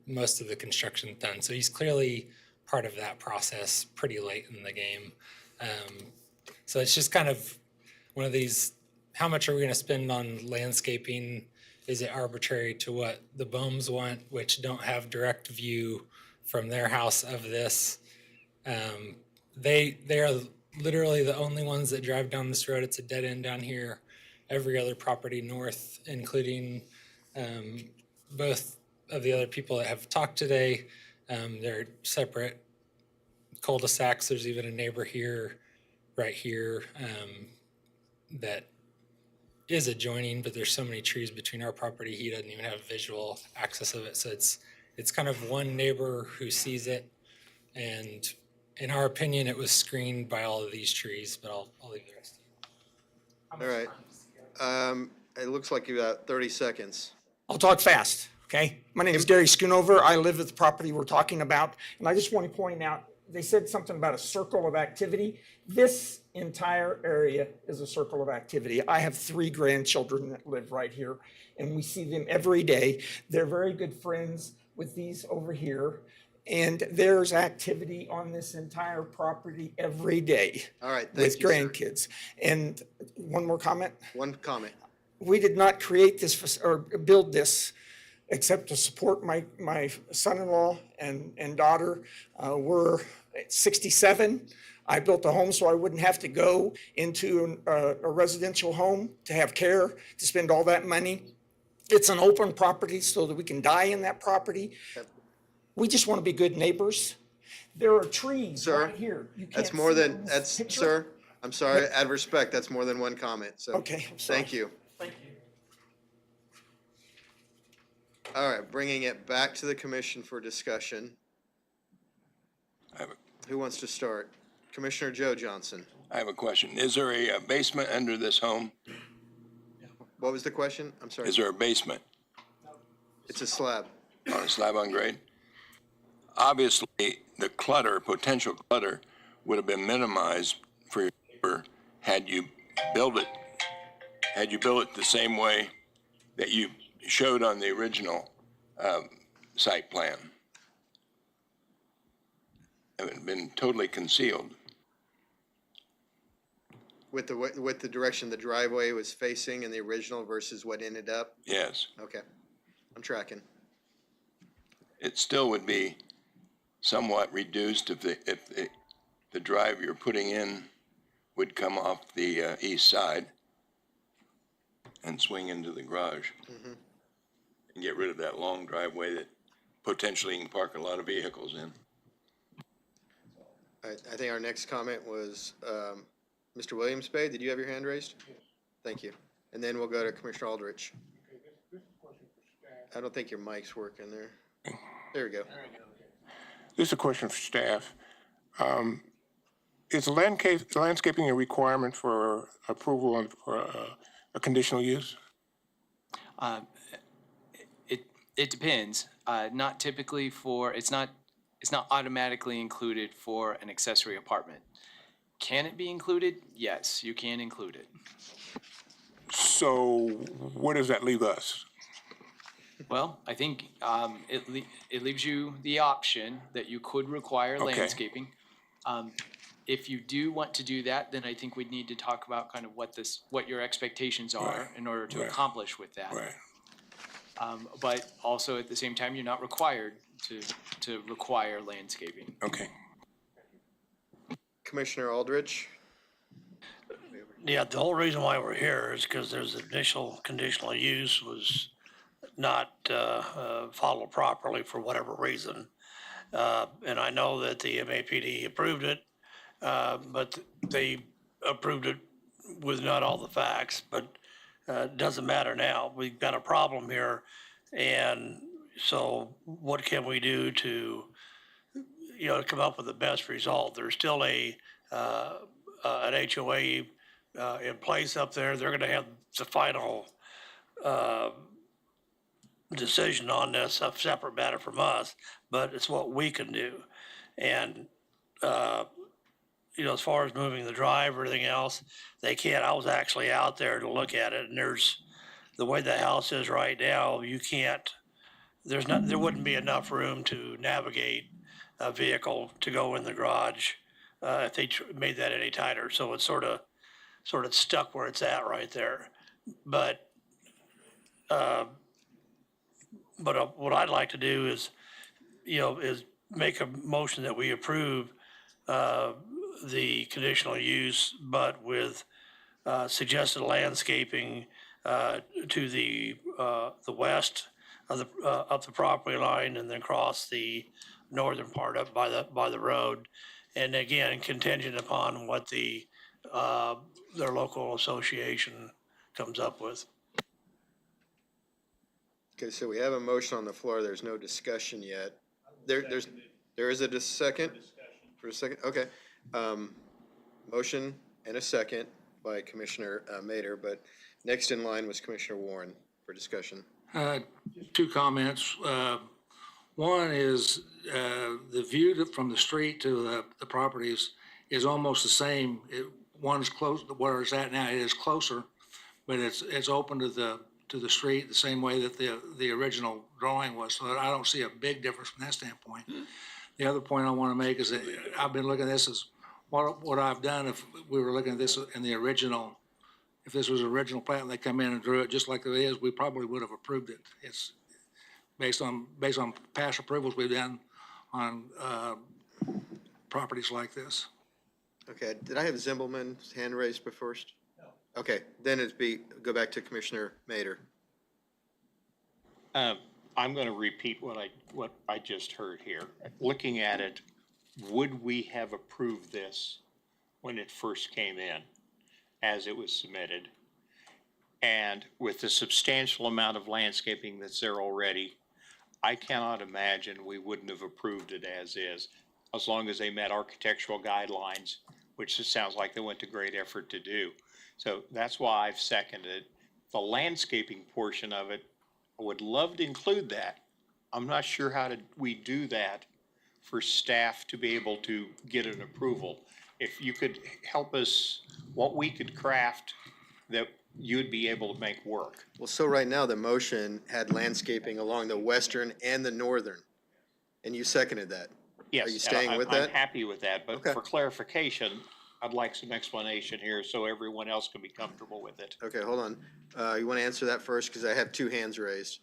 most of the construction done. So he's clearly part of that process pretty late in the game. So it's just kind of one of these, how much are we going to spend on landscaping? Is it arbitrary to what the Bohms want, which don't have direct view from their house of this? They are literally the only ones that drive down this road. It's a dead end down here. Every other property north, including both of the other people that have talked today. They're separate cul-de-sacs. There's even a neighbor here, right here, that is adjoining, but there's so many trees between our property, he doesn't even have visual access of it. So it's kind of one neighbor who sees it. And in our opinion, it was screened by all of these trees, but I'll leave the rest. All right. It looks like you got 30 seconds. I'll talk fast, okay? My name is Gary Schoonover. I live at the property we're talking about. And I just want to point out, they said something about a circle of activity. This entire area is a circle of activity. I have 3 grandchildren that live right here, and we see them every day. They're very good friends with these over here. And there's activity on this entire property every day. All right, thank with you, sir. grandkids. And one more comment. One comment. We did not create this or build this except to support my son-in-law and daughter. We're 67. I built a home so I wouldn't have to go into a residential home to have care, to spend all that money. It's an open property so that we can die in that property. We just want to be good neighbors. There are trees Sir, right here. You That's can't more see than, in this that's, picture. sir, I'm sorry, out of respect, that's more than one comment, so. Okay, I'm sorry. Thank you. Thank you. All right, bringing it back to the commission for discussion. Who wants to start? Commissioner Joe Johnson. I have a question. Is there a basement under this home? What was the question? I'm sorry. Is there a basement It's a slab. on a slab on grade? Obviously, the clutter, potential clutter, would have been minimized for your neighbor had you built it the same way that you showed on the original site plan. It would have been totally concealed. With the direction the driveway was facing in the original versus what ended up? Yes. Okay, I'm tracking. It still would be somewhat reduced if the drive you're putting in would come off the east side and swing into the garage. And get rid of that long driveway that potentially you can park a lot of vehicles in. All right, I think our next comment was Mr. Williams Spade. Did you have your hand raised? Thank you. And then we'll go to Commissioner Aldrich. I don't think your mic's working there. There we go. This is a question for staff. Is landscaping a requirement for approval for a conditional use? It depends. Not typically for, it's not automatically included for an accessory apartment. Can it be included? Yes, you can include it. So where does that leave us? Well, I think it leaves you the option that you could require Okay. landscaping. If you do want to do that, then I think we'd need to talk about kind of what your expectations are Right. in order to Right. accomplish with that. Right. But also at the same time, you're not required to require landscaping. Okay. Commissioner Aldrich. Yeah, the whole reason why we're here is because there's initial conditional use was not followed properly for whatever reason. And I know that the MAPD approved it, but they approved it with not all the facts, but it doesn't matter now. We've got a problem here. And so what can we do to, come up with the best result? There's still an HOA in place up there. They're gonna have the final decision on this, a separate matter from us, but it's what we can do. And, as far as moving the drive or anything else, they can't. I was actually out there to look at it, and the way the house is right now, you can't, there wouldn't be enough room to navigate a vehicle to go in the garage if they made that any tighter. So it's sort of stuck where it's at right there. But what I'd like to do is make a motion that we approve the conditional use, but with suggested landscaping to the west of the, up the property line and then cross the northern part up by the road. And again, contingent upon what their local association comes up with. Okay, so we have a motion on the floor. There's no discussion yet. There is a second? For a second, okay. Motion and a second by Commissioner Mader, but next in line was Commissioner Warren for discussion. Two comments. One is the view from the street to the properties is almost the same. One's close, where it's at now, it is closer, but it's open to the street the same way that the original drawing was. So I don't see a big difference from that standpoint. The other point I want to make is that I've been looking at this as what I've done if we were looking at this in the original, if this was original plan and they come in and drew it just like it is, we probably would have approved it. It's based on past approvals we've done on properties like this. Okay, did I have Zimbelman's hand raised before first? No. Okay, then go back to Commissioner Mader. I'm going to repeat what I just heard here. Looking at it, would we have approved this when it first came in, as it was submitted? And with the substantial amount of landscaping that's there already, I cannot imagine we wouldn't have approved it as is, as long as they met architectural guidelines, which it sounds like they went to great effort to do. So that's why I've seconded the landscaping portion of it. I would love to include that. I'm not sure how we do that for staff to be able to get an approval. If you could help us, what we could craft that you'd be able to make work. Well, so right now the motion had landscaping along the western and the northern, and you seconded that. Yes. Are you staying with I'm that? happy with that, but Okay. for clarification, I'd like some explanation here so everyone else can be comfortable with it. Okay, hold on. You want to answer that first? Because I have two hands raised.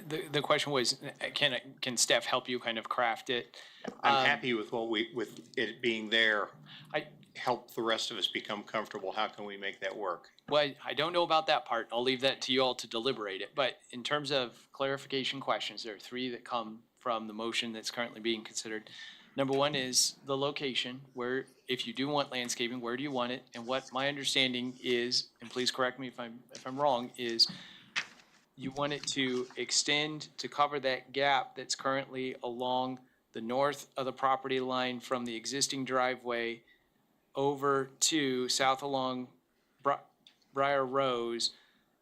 The question was, can staff help you kind of craft it? I'm happy with with it being there. Help the rest of us become comfortable. How can we make that work? Well, I don't know about that part. I'll leave that to you all to deliberate it. But in terms of clarification questions, there are three that come from the motion that's currently being considered. Number one is the location, where, if you do want landscaping, where do you want it? And what my understanding is, and please correct me if I'm wrong, is you want it to extend to cover that gap that's currently along the north of the property line from the existing driveway over to south along Briar Rose,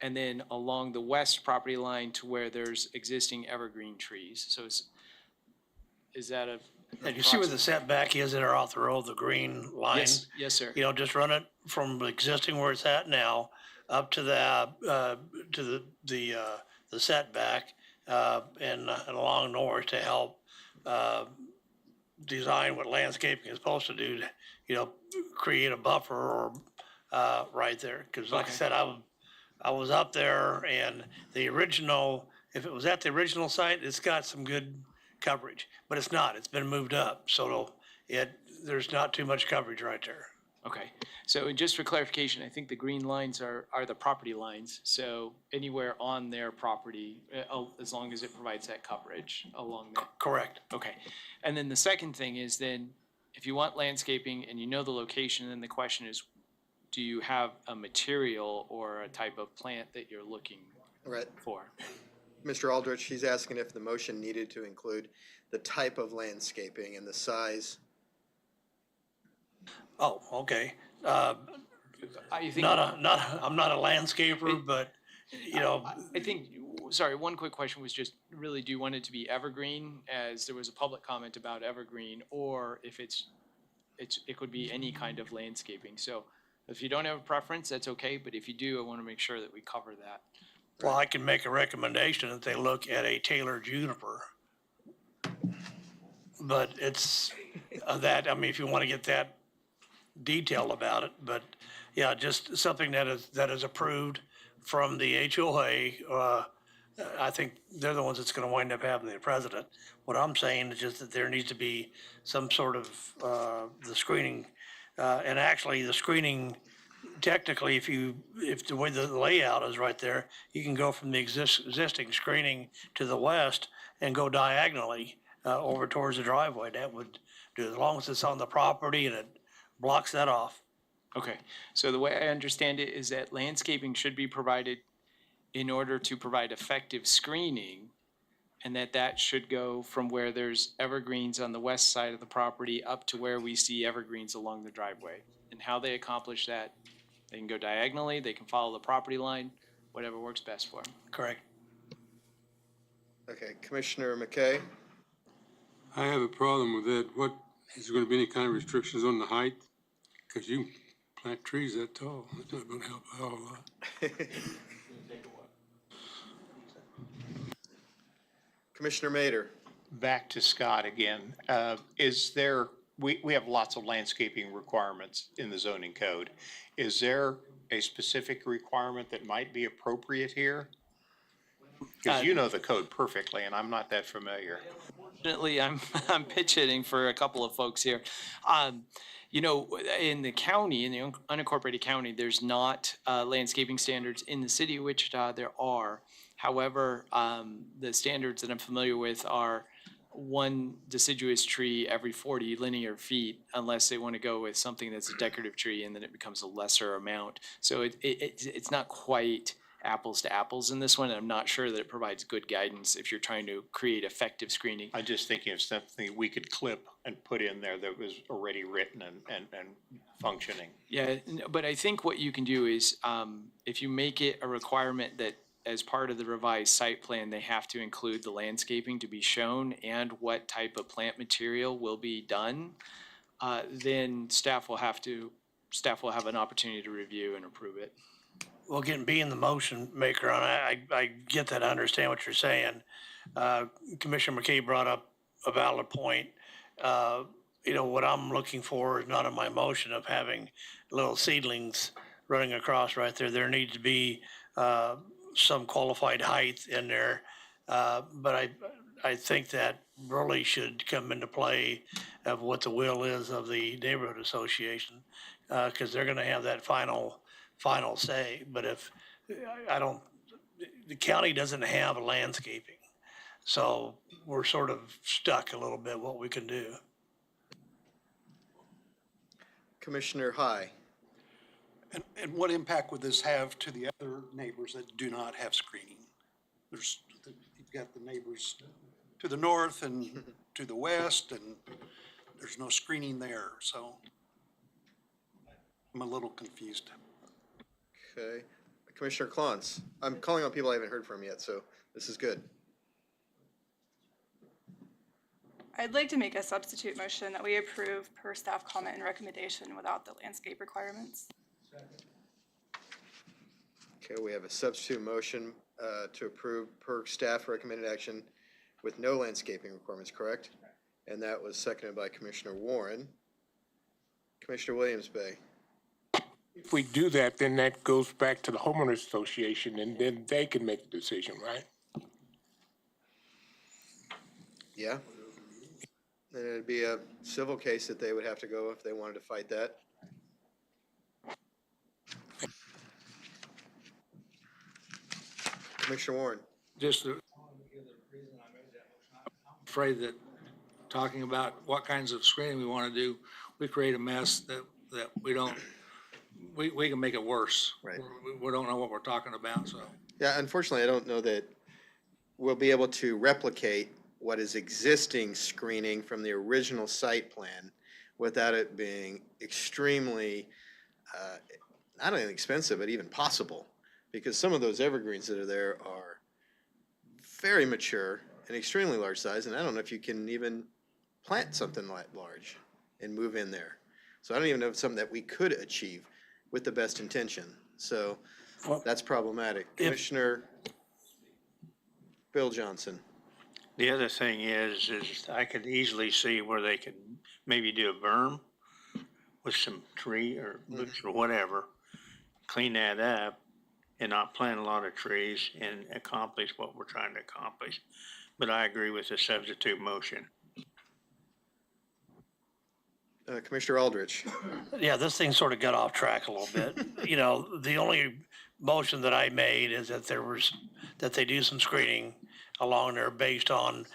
and then along the west property line to where there's existing evergreen trees. So is that a? And you see where the setback is that are off the road, the green line? Yes, sir. You know, just run it from existing where it's at now up to the setback and along north to help design what landscaping is supposed to do. You know, create a buffer or right there. Because like I said, I was up there, and the original, if it was at the original site, it's got some good coverage, but it's not. It's been moved up, so there's not too much coverage right there. Okay, so just for clarification, I think the green lines are the property lines. So anywhere on their property, as long as it provides that coverage along that. Correct. Okay, and then the second thing is then, if you want landscaping and you know the location, then the question is, do you have a material or a type of plant that you're looking for? Mr. Aldrich, he's asking if the motion needed to include the type of landscaping and the size. Oh, okay. I think I'm not a landscaper, but you know. I think, sorry, one quick question was just really, do you want it to be evergreen, as there was a public comment about evergreen, or if it could be any kind of landscaping? So if you don't have a preference, that's okay, but if you do, I want to make sure that we cover that. Well, I can make a recommendation that they look at a Taylor juniper. But it's that, I mean, if you want to get that detail about it, but yeah, just something that is approved from the HOA. I think they're the ones that's going to wind up having the president. What I'm saying is just that there needs to be some sort of the screening, and actually the screening technically, if the way the layout is right there, you can go from the existing screening to the west and go diagonally over towards the driveway. That would do, as long as it's on the property and it blocks that off. Okay, so the way I understand it is that landscaping should be provided in order to provide effective screening, and that should go from where there's evergreens on the west side of the property up to where we see evergreens along the driveway. And how they accomplish that, they can go diagonally, they can follow the property line, whatever works best for them. Correct. Okay, Commissioner McKay? I have a problem with that. What, is there gonna be any kind of restrictions on the height? Cause you can plant trees that tall, that's not gonna help a whole lot. Commissioner Mader? Back to Scott again. Is there, we have lots of landscaping requirements in the zoning code. Is there a specific requirement that might be appropriate here? Because you know the code perfectly, and I'm not that familiar. Fortunately, I'm pitch hitting for a couple of folks here. You know, in the county, in the unincorporated county, there's not landscaping standards. In the city of Wichita, there are. However, the standards that I'm familiar with are one deciduous tree every 40 linear feet, unless they want to go with something that's a decorative tree, and then it becomes a lesser amount. So it's not quite apples to apples in this one. I'm not sure that it provides good guidance if you're trying to create effective screening. I'm just thinking of something we could clip and put in there that was already written and functioning. Yeah, but I think what you can do is, if you make it a requirement that as part of the revised site plan, they have to include the landscaping to be shown and what type of plant material will be done, then staff will have an opportunity to review and approve it. Well, again, being the motion maker, and I get that, I understand what you're saying. Commissioner McKay brought up a valid point. You know, what I'm looking for is not in my motion of having little seedlings running across right there. There needs to be some qualified height in there. But I think that really should come into play of what the will is of the neighborhood association, because they're gonna have that final say. But if, the county doesn't have landscaping. So we're sort of stuck a little bit what we can do. Commissioner High? And what impact would this have to the other neighbors that do not have screening? You've got the neighbors to the north and to the west, and there's no screening there, so I'm a little confused. Okay. Commissioner Klontz? I'm calling on people I haven't heard from yet, so this is good. I'd like to make a substitute motion that we approve per staff comment and recommendation without the landscape requirements. Okay, we have a substitute motion to approve per staff recommended action with no landscaping requirements, correct? And that was seconded by Commissioner Warren. Commissioner Williams-Bay? If we do that, then that goes back to the homeowners association, and then they can make the decision, right? Yeah. Then it'd be a civil case that they would have to go if they wanted to fight that. Commissioner Warren? Just afraid that talking about what kinds of screening we want to do, we create a mess that we don't, we can make it worse. Right. We don't know what we're talking about, so. Yeah, unfortunately, I don't know that we'll be able to replicate what is existing screening from the original site plan without it being extremely, not only expensive, but even possible. Because some of those evergreens that are there are very mature and extremely large size, and I don't know if you can even plant something like large and move in there. So I don't even know if it's something that we could achieve with the best intention. So that's problematic. Commissioner Bill Johnson? The other thing is I could easily see where they could maybe do a berm with some tree or bushes or whatever, clean that up, and not plant a lot of trees and accomplish what we're trying to accomplish. But I agree with the substitute motion. Commissioner Aldrich. Yeah, this thing sort of got off track a little bit. You know, the only motion that I made is that that they do some screening along there based on,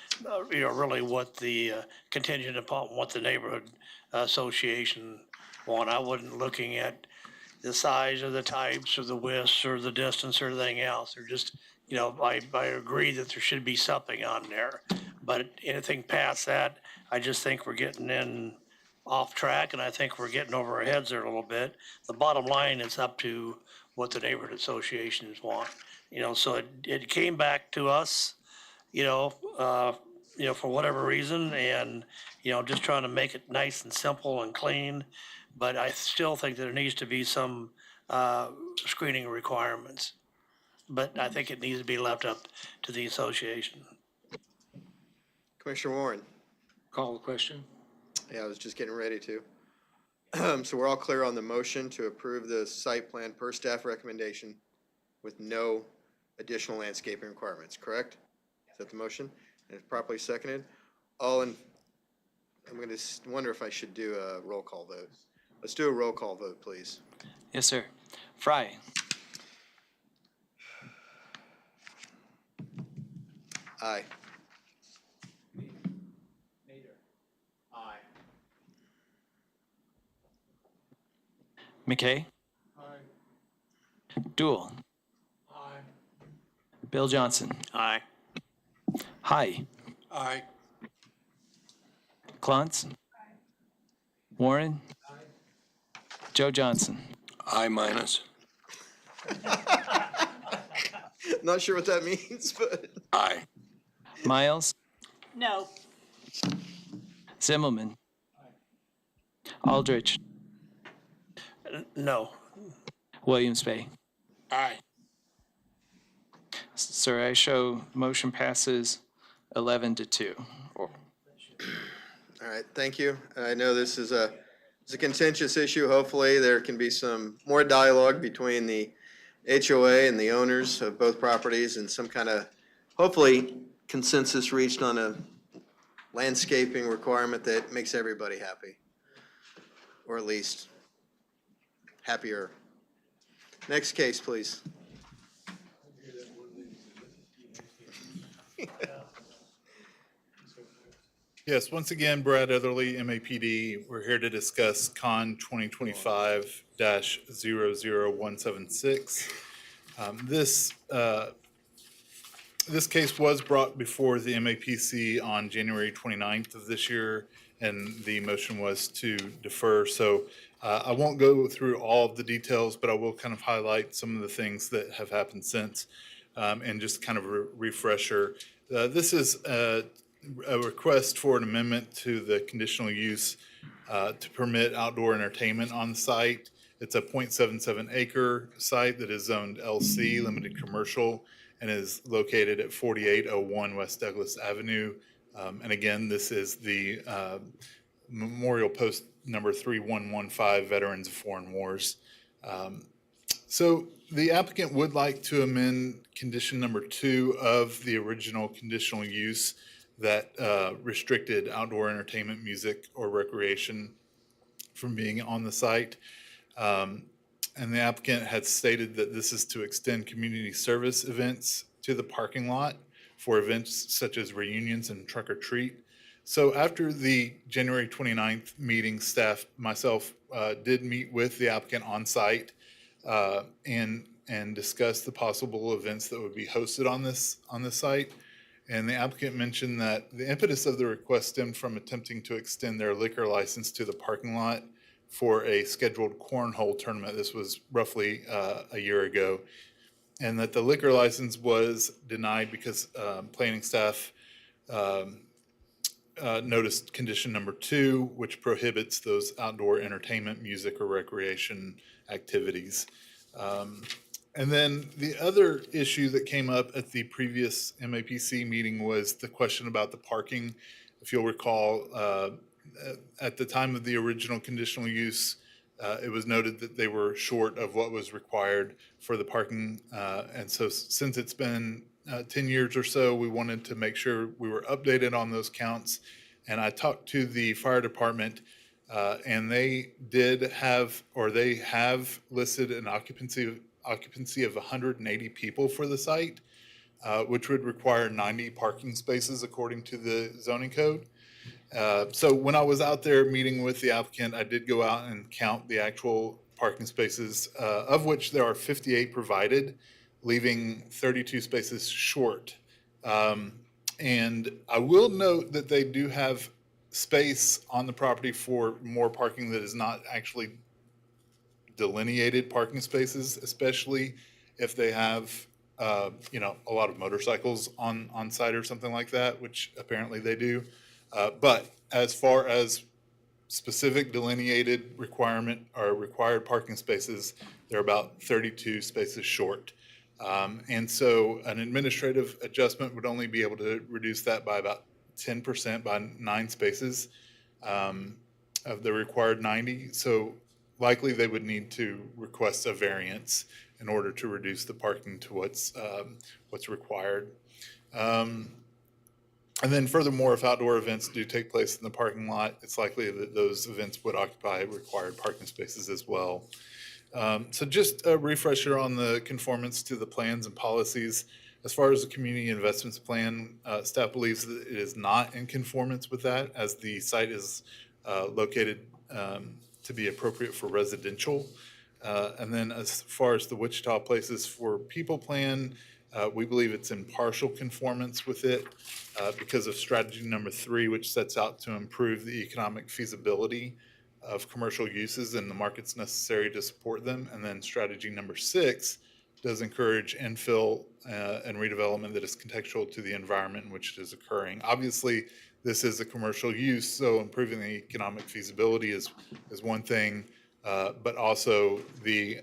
really what the contingent upon what the neighborhood association want. I wasn't looking at the size or the types or the widths or the distance or anything else. They're just, I agree that there should be something on there. But anything past that, I just think we're getting in off track, and I think we're getting over our heads there a little bit. The bottom line is up to what the neighborhood associations want. So it came back to us, for whatever reason, and, just trying to make it nice and simple and clean. But I still think that there needs to be some screening requirements. But I think it needs to be left up to the association. Commissioner Warren. Call the question. Yeah, I was just getting ready to. So we're all clear on the motion to approve the site plan per staff recommendation with no additional landscaping requirements, correct? Is that the motion? And it's properly seconded? I'm going to wonder if I should do a roll call vote. Let's do a roll call vote, please. Yes, sir. Fry. Aye. McKay. Dool. Bill Johnson. Aye. Hi. Aye. Clontz. Warren. Joe Johnson. I minus. Not sure what that means, but. Aye. Miles. No. Zimmelman. Aldrich. No. Williams Bay. Aye. Sir, I show motion passes 11-2. All right, thank you. I know this is a contentious issue. Hopefully, there can be some more dialogue between the HOA and the owners of both properties and some kind of, hopefully, consensus reached on a landscaping requirement that makes everybody happy, or at least happier. Next case, please. Yes, once again, Brad Etherly, MAPD. We're here to discuss Con 2025-00176. This case was brought before the MAPC on January 29th of this year, and the motion was to defer. So I won't go through all of the details, but I will kind of highlight some of the things that have happened since, and just kind of a refresher. This is a request for an amendment to the conditional use to permit outdoor entertainment on the site. It's a 0.77 acre site that is zoned LC, limited commercial, and is located at 4801 West Douglas Avenue. And again, this is the Memorial Post number 3115, Veterans of Foreign Wars. So the applicant would like to amend condition number 2 of the original conditional use that restricted outdoor entertainment, music, or recreation from being on the site. And the applicant had stated that this is to extend community service events to the parking lot for events such as reunions and trunk or treat. So after the January 29th meeting, staff, myself, did meet with the applicant on site and discuss the possible events that would be hosted on this site. And the applicant mentioned that the impetus of the request stemmed from attempting to extend their liquor license to the parking lot for a scheduled cornhole tournament. This was roughly a year ago. And that the liquor license was denied because planning staff noticed condition number 2, which prohibits those outdoor entertainment, music, or recreation activities. And then the other issue that came up at the previous MAPC meeting was the question about the parking. If you'll recall, at the time of the original conditional use, it was noted that they were short of what was required for the parking. And so since it's been 10 years or so, we wanted to make sure we were updated on those counts. And I talked to the fire department And they did have, or they have listed an occupancy of 180 people for the site, which would require 90 parking spaces according to the zoning code. So when I was out there meeting with the applicant, I did go out and count the actual parking spaces, of which there are 58 provided, leaving 32 spaces short. And I will note that they do have space on the property for more parking that is not actually delineated parking spaces, especially if they have, a lot of motorcycles on site or something like that, which apparently they do. But as far as specific delineated requirement or required parking spaces, they're about 32 spaces short. And so an administrative adjustment would only be able to reduce that by about 10% by 9 spaces of the required 90. So likely they would need to request a variance in order to reduce the parking to what's required. And then furthermore, if outdoor events do take place in the parking lot, it's likely that those events would occupy required parking spaces as well. So just a refresher on the conformance to the plans and policies. As far as the community investments plan, staff believes that it is not in conformance with that, as the site is located to be appropriate for residential. And then as far as the Wichita Places for People plan, we believe it's in partial conformance with it because of strategy number 3, which sets out to improve the economic feasibility of commercial uses and the markets necessary to support them. And then strategy number 6 does encourage infill and redevelopment that is contextual to the environment in which it is occurring. Obviously, this is a commercial use, so improving the economic feasibility is one thing, but also the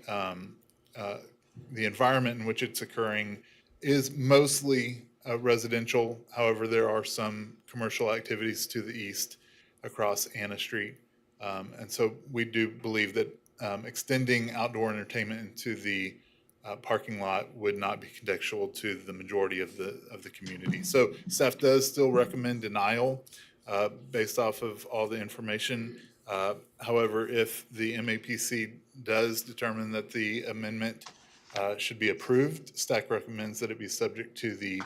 environment in which it's occurring is mostly residential. However, there are some commercial activities to the east across Anna Street. And so we do believe that extending outdoor entertainment into the parking lot would not be contextual to the majority of the community. So staff does still recommend denial based off of all the information. However, if the MAPC does determine that the amendment should be approved, staff recommends that it be subject to the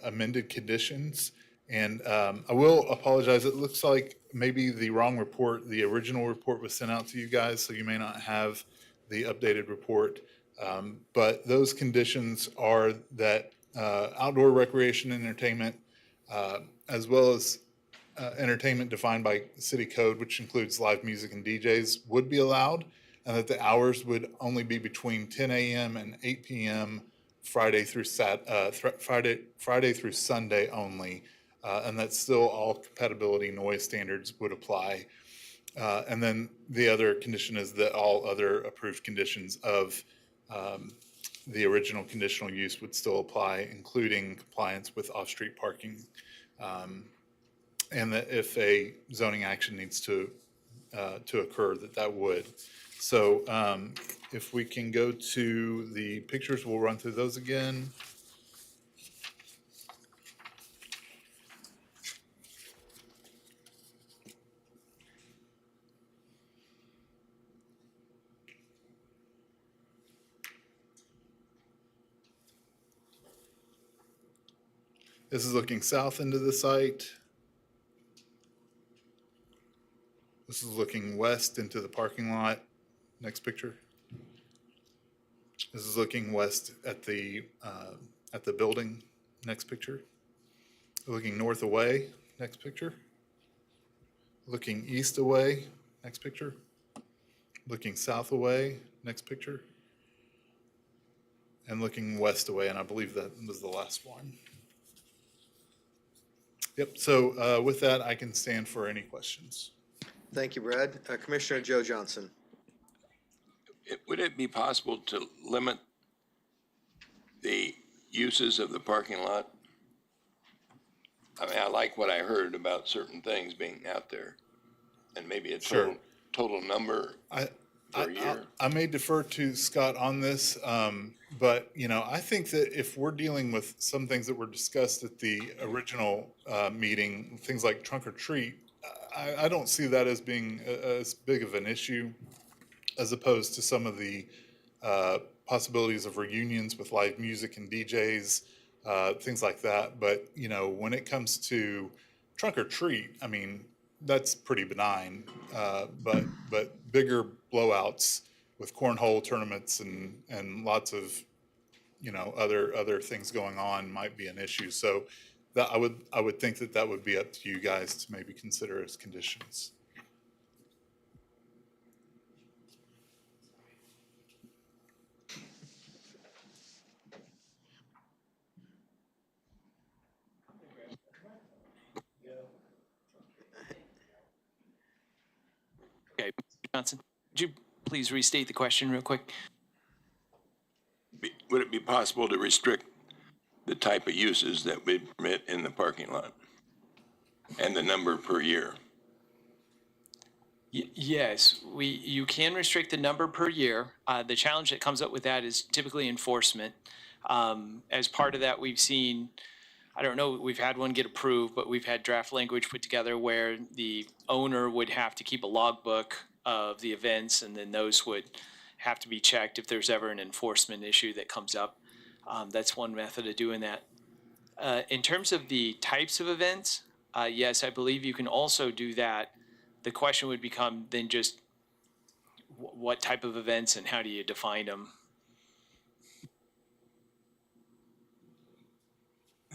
amended conditions. And I will apologize, it looks like maybe the wrong report, the original report was sent out to you guys, so you may not have the updated report. But those conditions are that outdoor recreation and entertainment, as well as entertainment defined by city code, which includes live music and DJs, would be allowed, and that the hours would only be between 10 a.m. and 8 p.m. Friday through Sunday only, and that still all compatibility noise standards would apply. And then the other condition is that all other approved conditions of the original conditional use would still apply, including compliance with off-street parking. And that if a zoning action needs to occur, that would. So if we can go to the pictures, we'll run through those again. This is looking south into the site. This is looking west into the parking lot. Next picture. This is looking west at the building. Next picture. Looking north away. Next picture. Looking east away. Next picture. Looking south away. Next picture. And looking west away, and I believe that was the last one. Yep, so with that, I can stand for any questions. Thank you, Brad. Commissioner Joe Johnson. Would it be possible to limit the uses of the parking lot? I mean, I like what I heard about certain things being out there, and maybe a total number per year. I may defer to Scott on this, but I think that if we're dealing with some things that were discussed at the original meeting, things like trunk or treat, I don't see that as being as big of an issue as opposed to some of the possibilities of reunions with live music and DJs, things like that. But, you know, when it comes to trunk or treat, I mean, that's pretty benign. But bigger blowouts with cornhole tournaments and lots of, you know, other things going on might be an issue. So that I would think that that would be up to you guys to maybe consider as conditions. Okay, Mr. Johnson, would you please restate the question real quick? Would it be possible to restrict the type of uses that we permit in the parking lot and the number per year? Yes, you can restrict the number per year. The challenge that comes up with that is typically enforcement. As part of that, we've seen, I don't know, we've had one get approved, but we've had draft language put together where the owner would have to keep a logbook of the events, and then those would have to be checked if there's ever an enforcement issue that comes up. That's one method of doing that. In terms of the types of events, yes, I believe you can also do that. The question would become then just what type of events and how do you define them?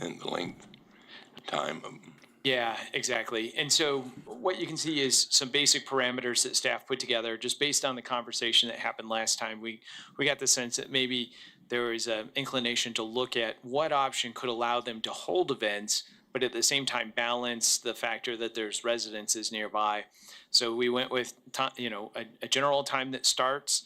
And the length, time of. Yeah, exactly. And so what you can see is some basic parameters that staff put together just based on the conversation that happened last time. We got the sense that maybe there is an inclination to look at what option could allow them to hold events, but at the same time balance the factor that there's residences nearby. So we went with, you know, a general time that starts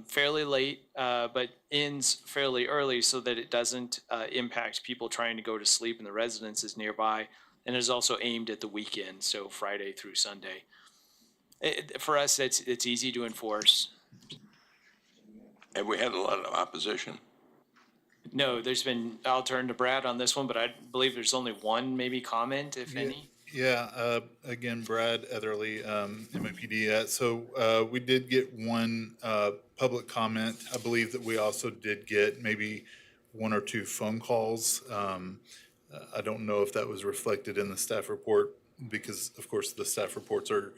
fairly late, but ends fairly early so that it doesn't impact people trying to go to sleep in the residences nearby. And is also aimed at the weekend, so Friday through Sunday. For us, it's easy to enforce. Have we had a lot of opposition? No, there's been, I'll turn to Brad on this one, but I believe there's only one maybe comment, if any. Yeah, again, Brad Etherly, MAPD. So we did get one public comment. I believe that we also did get maybe one or two phone calls. I don't know if that was reflected in the staff report because, of course, the staff reports are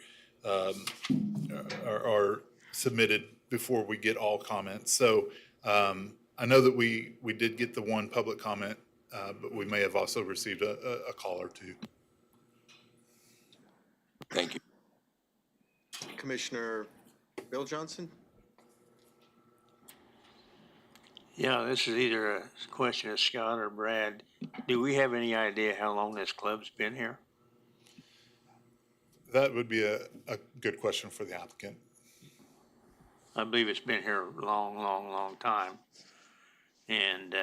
submitted before we get all comments. So I know that we did get the one public comment, but we may have also received a call or two. Thank you. Commissioner Bill Johnson? Yeah, this is either a question of Scott or Brad. Do we have any idea how long this club's been here? That would be a good question for the applicant. I believe it's been here a long, long, long time. And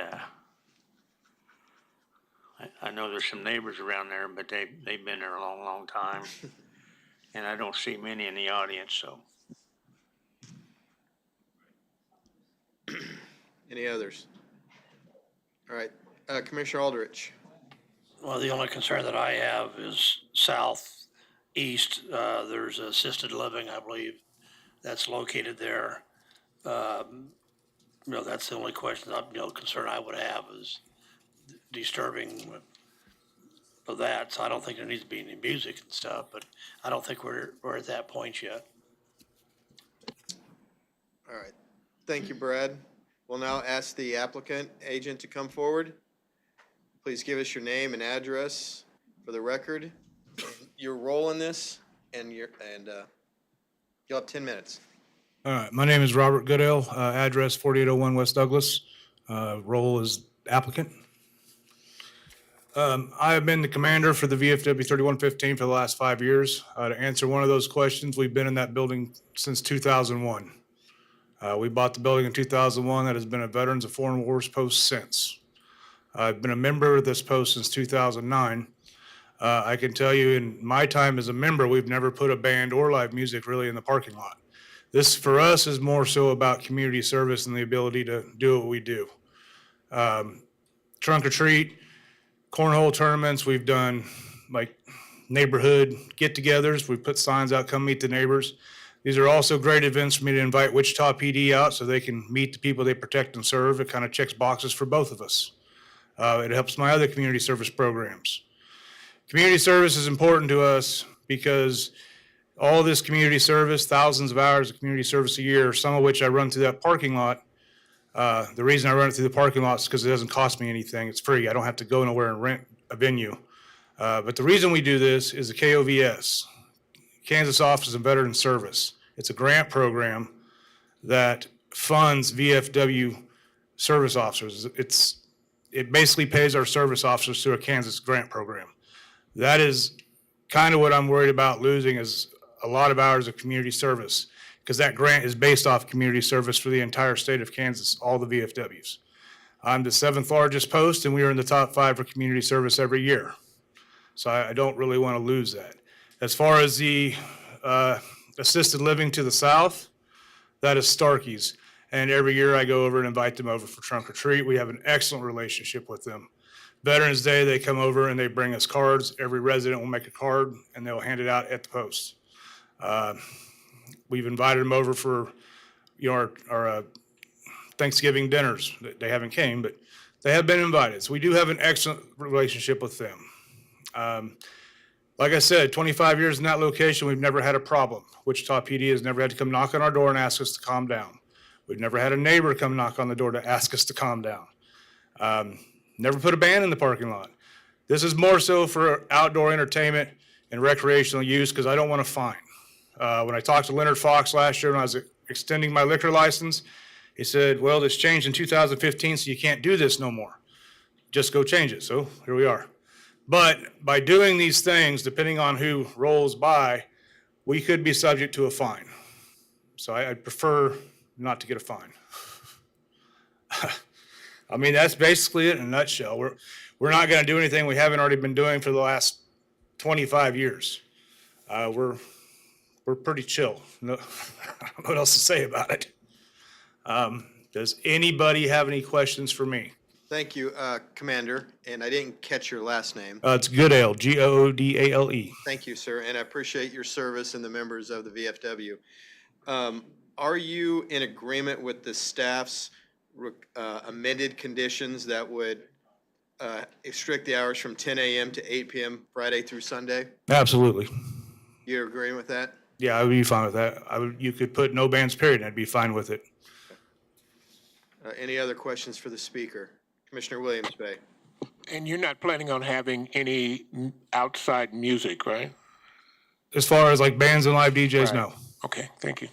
I know there's some neighbors around there, but they've been there a long, long time. And I don't see many in the audience, so. Any others? All right, Commissioner Aldrich. Well, the only concern that I have is southeast. There's assisted living, I believe, that's located there. You know, that's the only question, you know, concern I would have is disturbing of that. So I don't think there needs to be any music and stuff, but I don't think we're at that point yet. All right, thank you, Brad. We'll now ask the applicant agent to come forward. Please give us your name and address for the record, your role in this, and you'll have 10 minutes. All right, my name is Robert Goodell, address 4801 West Douglas, role is applicant. I have been the commander for the VFW 3115 for the last 5 years. To answer one of those questions, we've been in that building since 2001. We bought the building in 2001. That has been a Veterans of Foreign Wars post since. I've been a member of this post since 2009. I can tell you in my time as a member, we've never put a band or live music really in the parking lot. This for us is more so about community service and the ability to do what we do. Trunk or treat, cornhole tournaments, we've done like neighborhood get-togethers. We put signs out, come meet the neighbors. These are also great events for me to invite Wichita PD out so they can meet the people they protect and serve. It kind of checks boxes for both of us. It helps my other community service programs. Community service is important to us because all this community service, thousands of hours of community service a year, some of which I run through that parking lot. The reason I run it through the parking lot is because it doesn't cost me anything. It's free. I don't have to go nowhere and rent a venue. But the reason we do this is the KOVS, Kansas Office of Veteran Service. It's a grant program that funds VFW service officers. It basically pays our service officers through a Kansas grant program. That is kind of what I'm worried about losing, is a lot of hours of community service, because that grant is based off community service for the entire state of Kansas, all the VFWs. I'm the 7th largest post, and we are in the top 5 for community service every year. So I don't really want to lose that. As far as the assisted living to the south, that is Starkey's. And every year I go over and invite them over for trunk or treat. We have an excellent relationship with them. Veterans Day, they come over and they bring us cards. Every resident will make a card and they'll hand it out at the post. We've invited them over for our Thanksgiving dinners. They haven't came, but they have been invited. So we do have an excellent relationship with them. Like I said, 25 years in that location, we've never had a problem. Wichita PD has never had to come knock on our door and ask us to calm down. We've never had a neighbor come knock on the door to ask us to calm down. Never put a band in the parking lot. This is more so for outdoor entertainment and recreational use because I don't want to fine. When I talked to Leonard Fox last year when I was extending my liquor license, he said, well, this changed in 2015, so you can't do this no more. Just go change it. So here we are. But by doing these things, depending on who rolls by, we could be subject to a fine. So I'd prefer not to get a fine. I mean, that's basically it in a nutshell. We're not going to do anything we haven't already been doing for the last 25 years. We're pretty chill. No, I don't know what else to say about it. Does anybody have any questions for me? Thank you, Commander, and I didn't catch your last name. It's Goodale, Goodale. Thank you, sir, and I appreciate your service and the members of the VFW. Are you in agreement with the staff's amended conditions that would restrict the hours from 10 a.m. to 8 p.m. Friday through Sunday? Absolutely. You're agreeing with that? Yeah, I would be fine with that. You could put no bands period, and I'd be fine with it. Any other questions for the speaker? Commissioner Williams Bay. And you're not planning on having any outside music, right? As far as like bands and live DJs, no. Okay, thank you.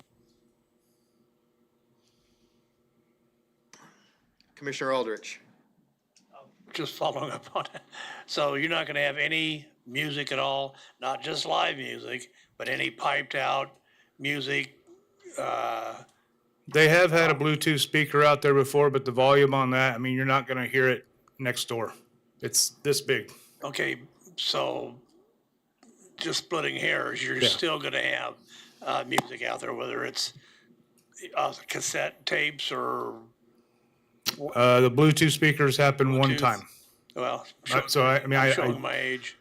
Commissioner Aldrich. Just following up on it. So you're not going to have any music at all, not just live music, but any piped out music? They have had a Bluetooth speaker out there before, but the volume on that, I mean, you're not going to hear it next door. It's this big. Okay, so just splitting hairs, you're still going to have music out there, whether it's cassette tapes or. The Bluetooth speakers happened one time. Well, I'm showing my age.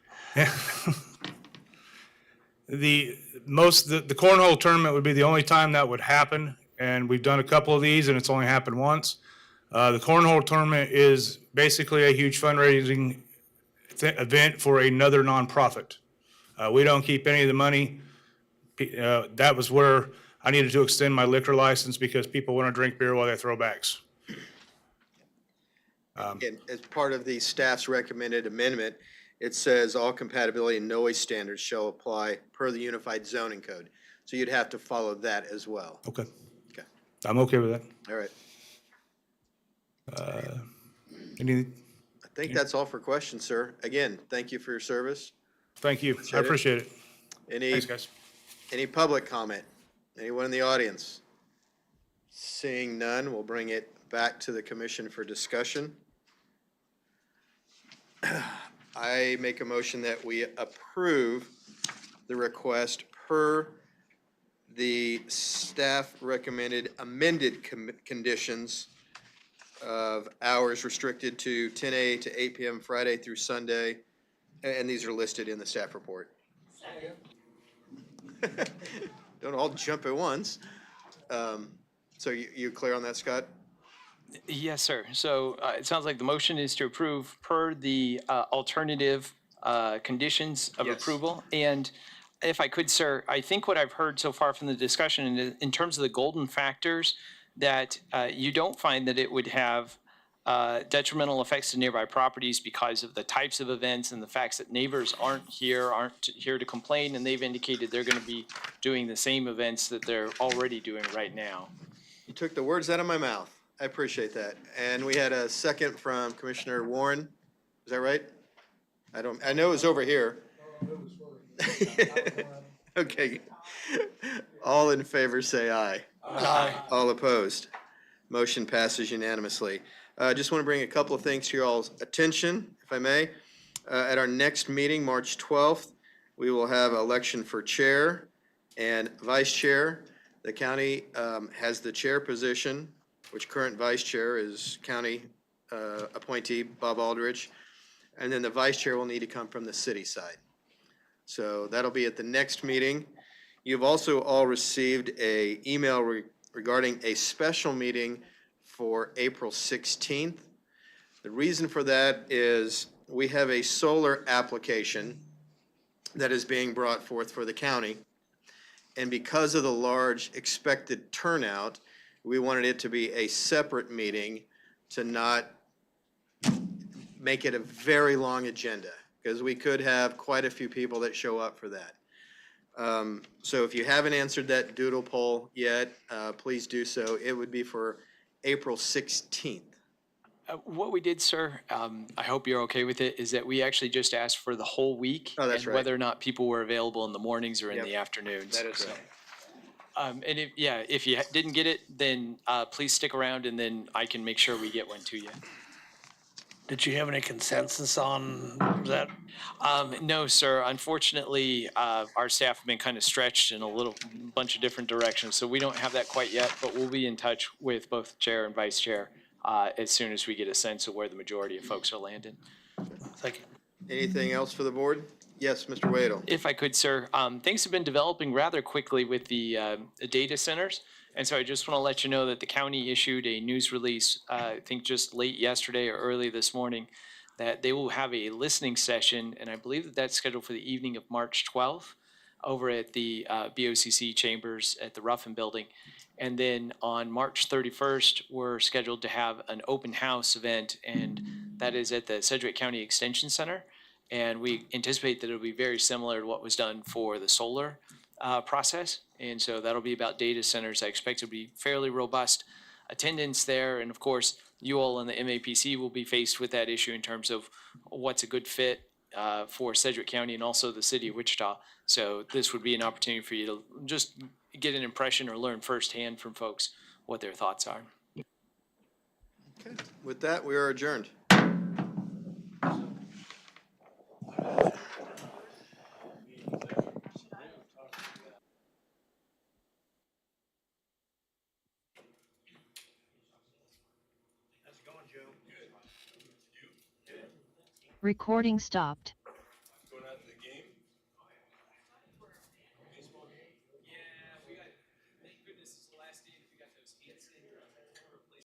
The cornhole tournament would be the only time that would happen, and we've done a couple of these, and it's only happened once. The cornhole tournament is basically a huge fundraising event for another nonprofit. We don't keep any of the money. That was where I needed to extend my liquor license because people want to drink beer while they throw bags. Again, as part of the staff's recommended amendment, it says all compatibility and noise standards shall apply per the Unified Zoning Code. So you'd have to follow that as well. Okay. Okay. I'm okay with that. All right. I think that's all for questions, sir. Again, thank you for your service. Thank you. I appreciate it. Thanks, guys. Any public comment? Anyone in the audience? Seeing none, we'll bring it back to the commission for discussion. I make a motion that we approve the request per the staff recommended amended conditions of hours restricted to 10 a to 8 p.m. Friday through Sunday, and these are listed in the staff report. Don't all jump at once. So you clear on that, Scott? Yes, sir. So it sounds like the motion is to approve per the alternative conditions of Yes. approval. And if I could, sir, I think what I've heard so far from the discussion in terms of the golden factors, that you don't find that it would have detrimental effects to nearby properties because of the types of events and the facts that neighbors aren't here to complain, and they've indicated they're going to be doing the same events that they're already doing right now. You took the words out of my mouth. I appreciate that. And we had a second from Commissioner Warren. Is that right? I know it was over here. Okay. All in favor, say aye. Aye. All opposed. Motion passes unanimously. Just want to bring a couple of things to your all's attention, if I may. At our next meeting, March 12th, we will have election for chair and vice chair. The county has the chair position, which current vice chair is county appointee Bob Aldrich. And then the vice chair will need to come from the city side. So that'll be at the next meeting. You've also all received an email regarding a special meeting for April 16th. The reason for that is we have a solar application that is being brought forth for the county. And because of the large expected turnout, we wanted it to be a separate meeting to not make it a very long agenda, because we could have quite a few people that show up for that. So if you haven't answered that doodle poll yet, please do so. It would be for April 16th. What we did, sir, I hope you're okay with it, is that we actually just asked for the whole week. Oh, that's and right. whether or not people were available in the mornings or in Yep. the afternoons. That is So, right. and if you didn't get it, then please stick around and then I can make sure we get one to you. Did you have any consensus on that? No, sir. Unfortunately, our staff have been kind of stretched in a little bunch of different directions, so we don't have that quite yet, but we'll be in touch with both chair and vice chair as soon as we get a sense of where the majority of folks are landing. Thank you. Anything else for the board? Yes, Mr. Wadle. If I could, sir, things have been developing rather quickly with the data centers. And so I just want to let you know that the county issued a news release, I think just late yesterday or early this morning, that they will have a listening session, and I believe that that's scheduled for the evening of March 12th over at the BOCC chambers at the Ruffin Building. And then on March 31st, we're scheduled to have an open house event, and that is at the Sedgwick County Extension Center. And we anticipate that it'll be very similar to what was done for the solar process. And so that'll be about data centers. I expect to be fairly robust attendance there. And of course, you all in the MAPC will be faced with that issue in terms of what's a good fit for Sedgwick County and also the city of Wichita. So this would be an opportunity for you to just get an impression or learn firsthand from folks what their thoughts are. Okay. With that, we are adjourned. Recording stopped.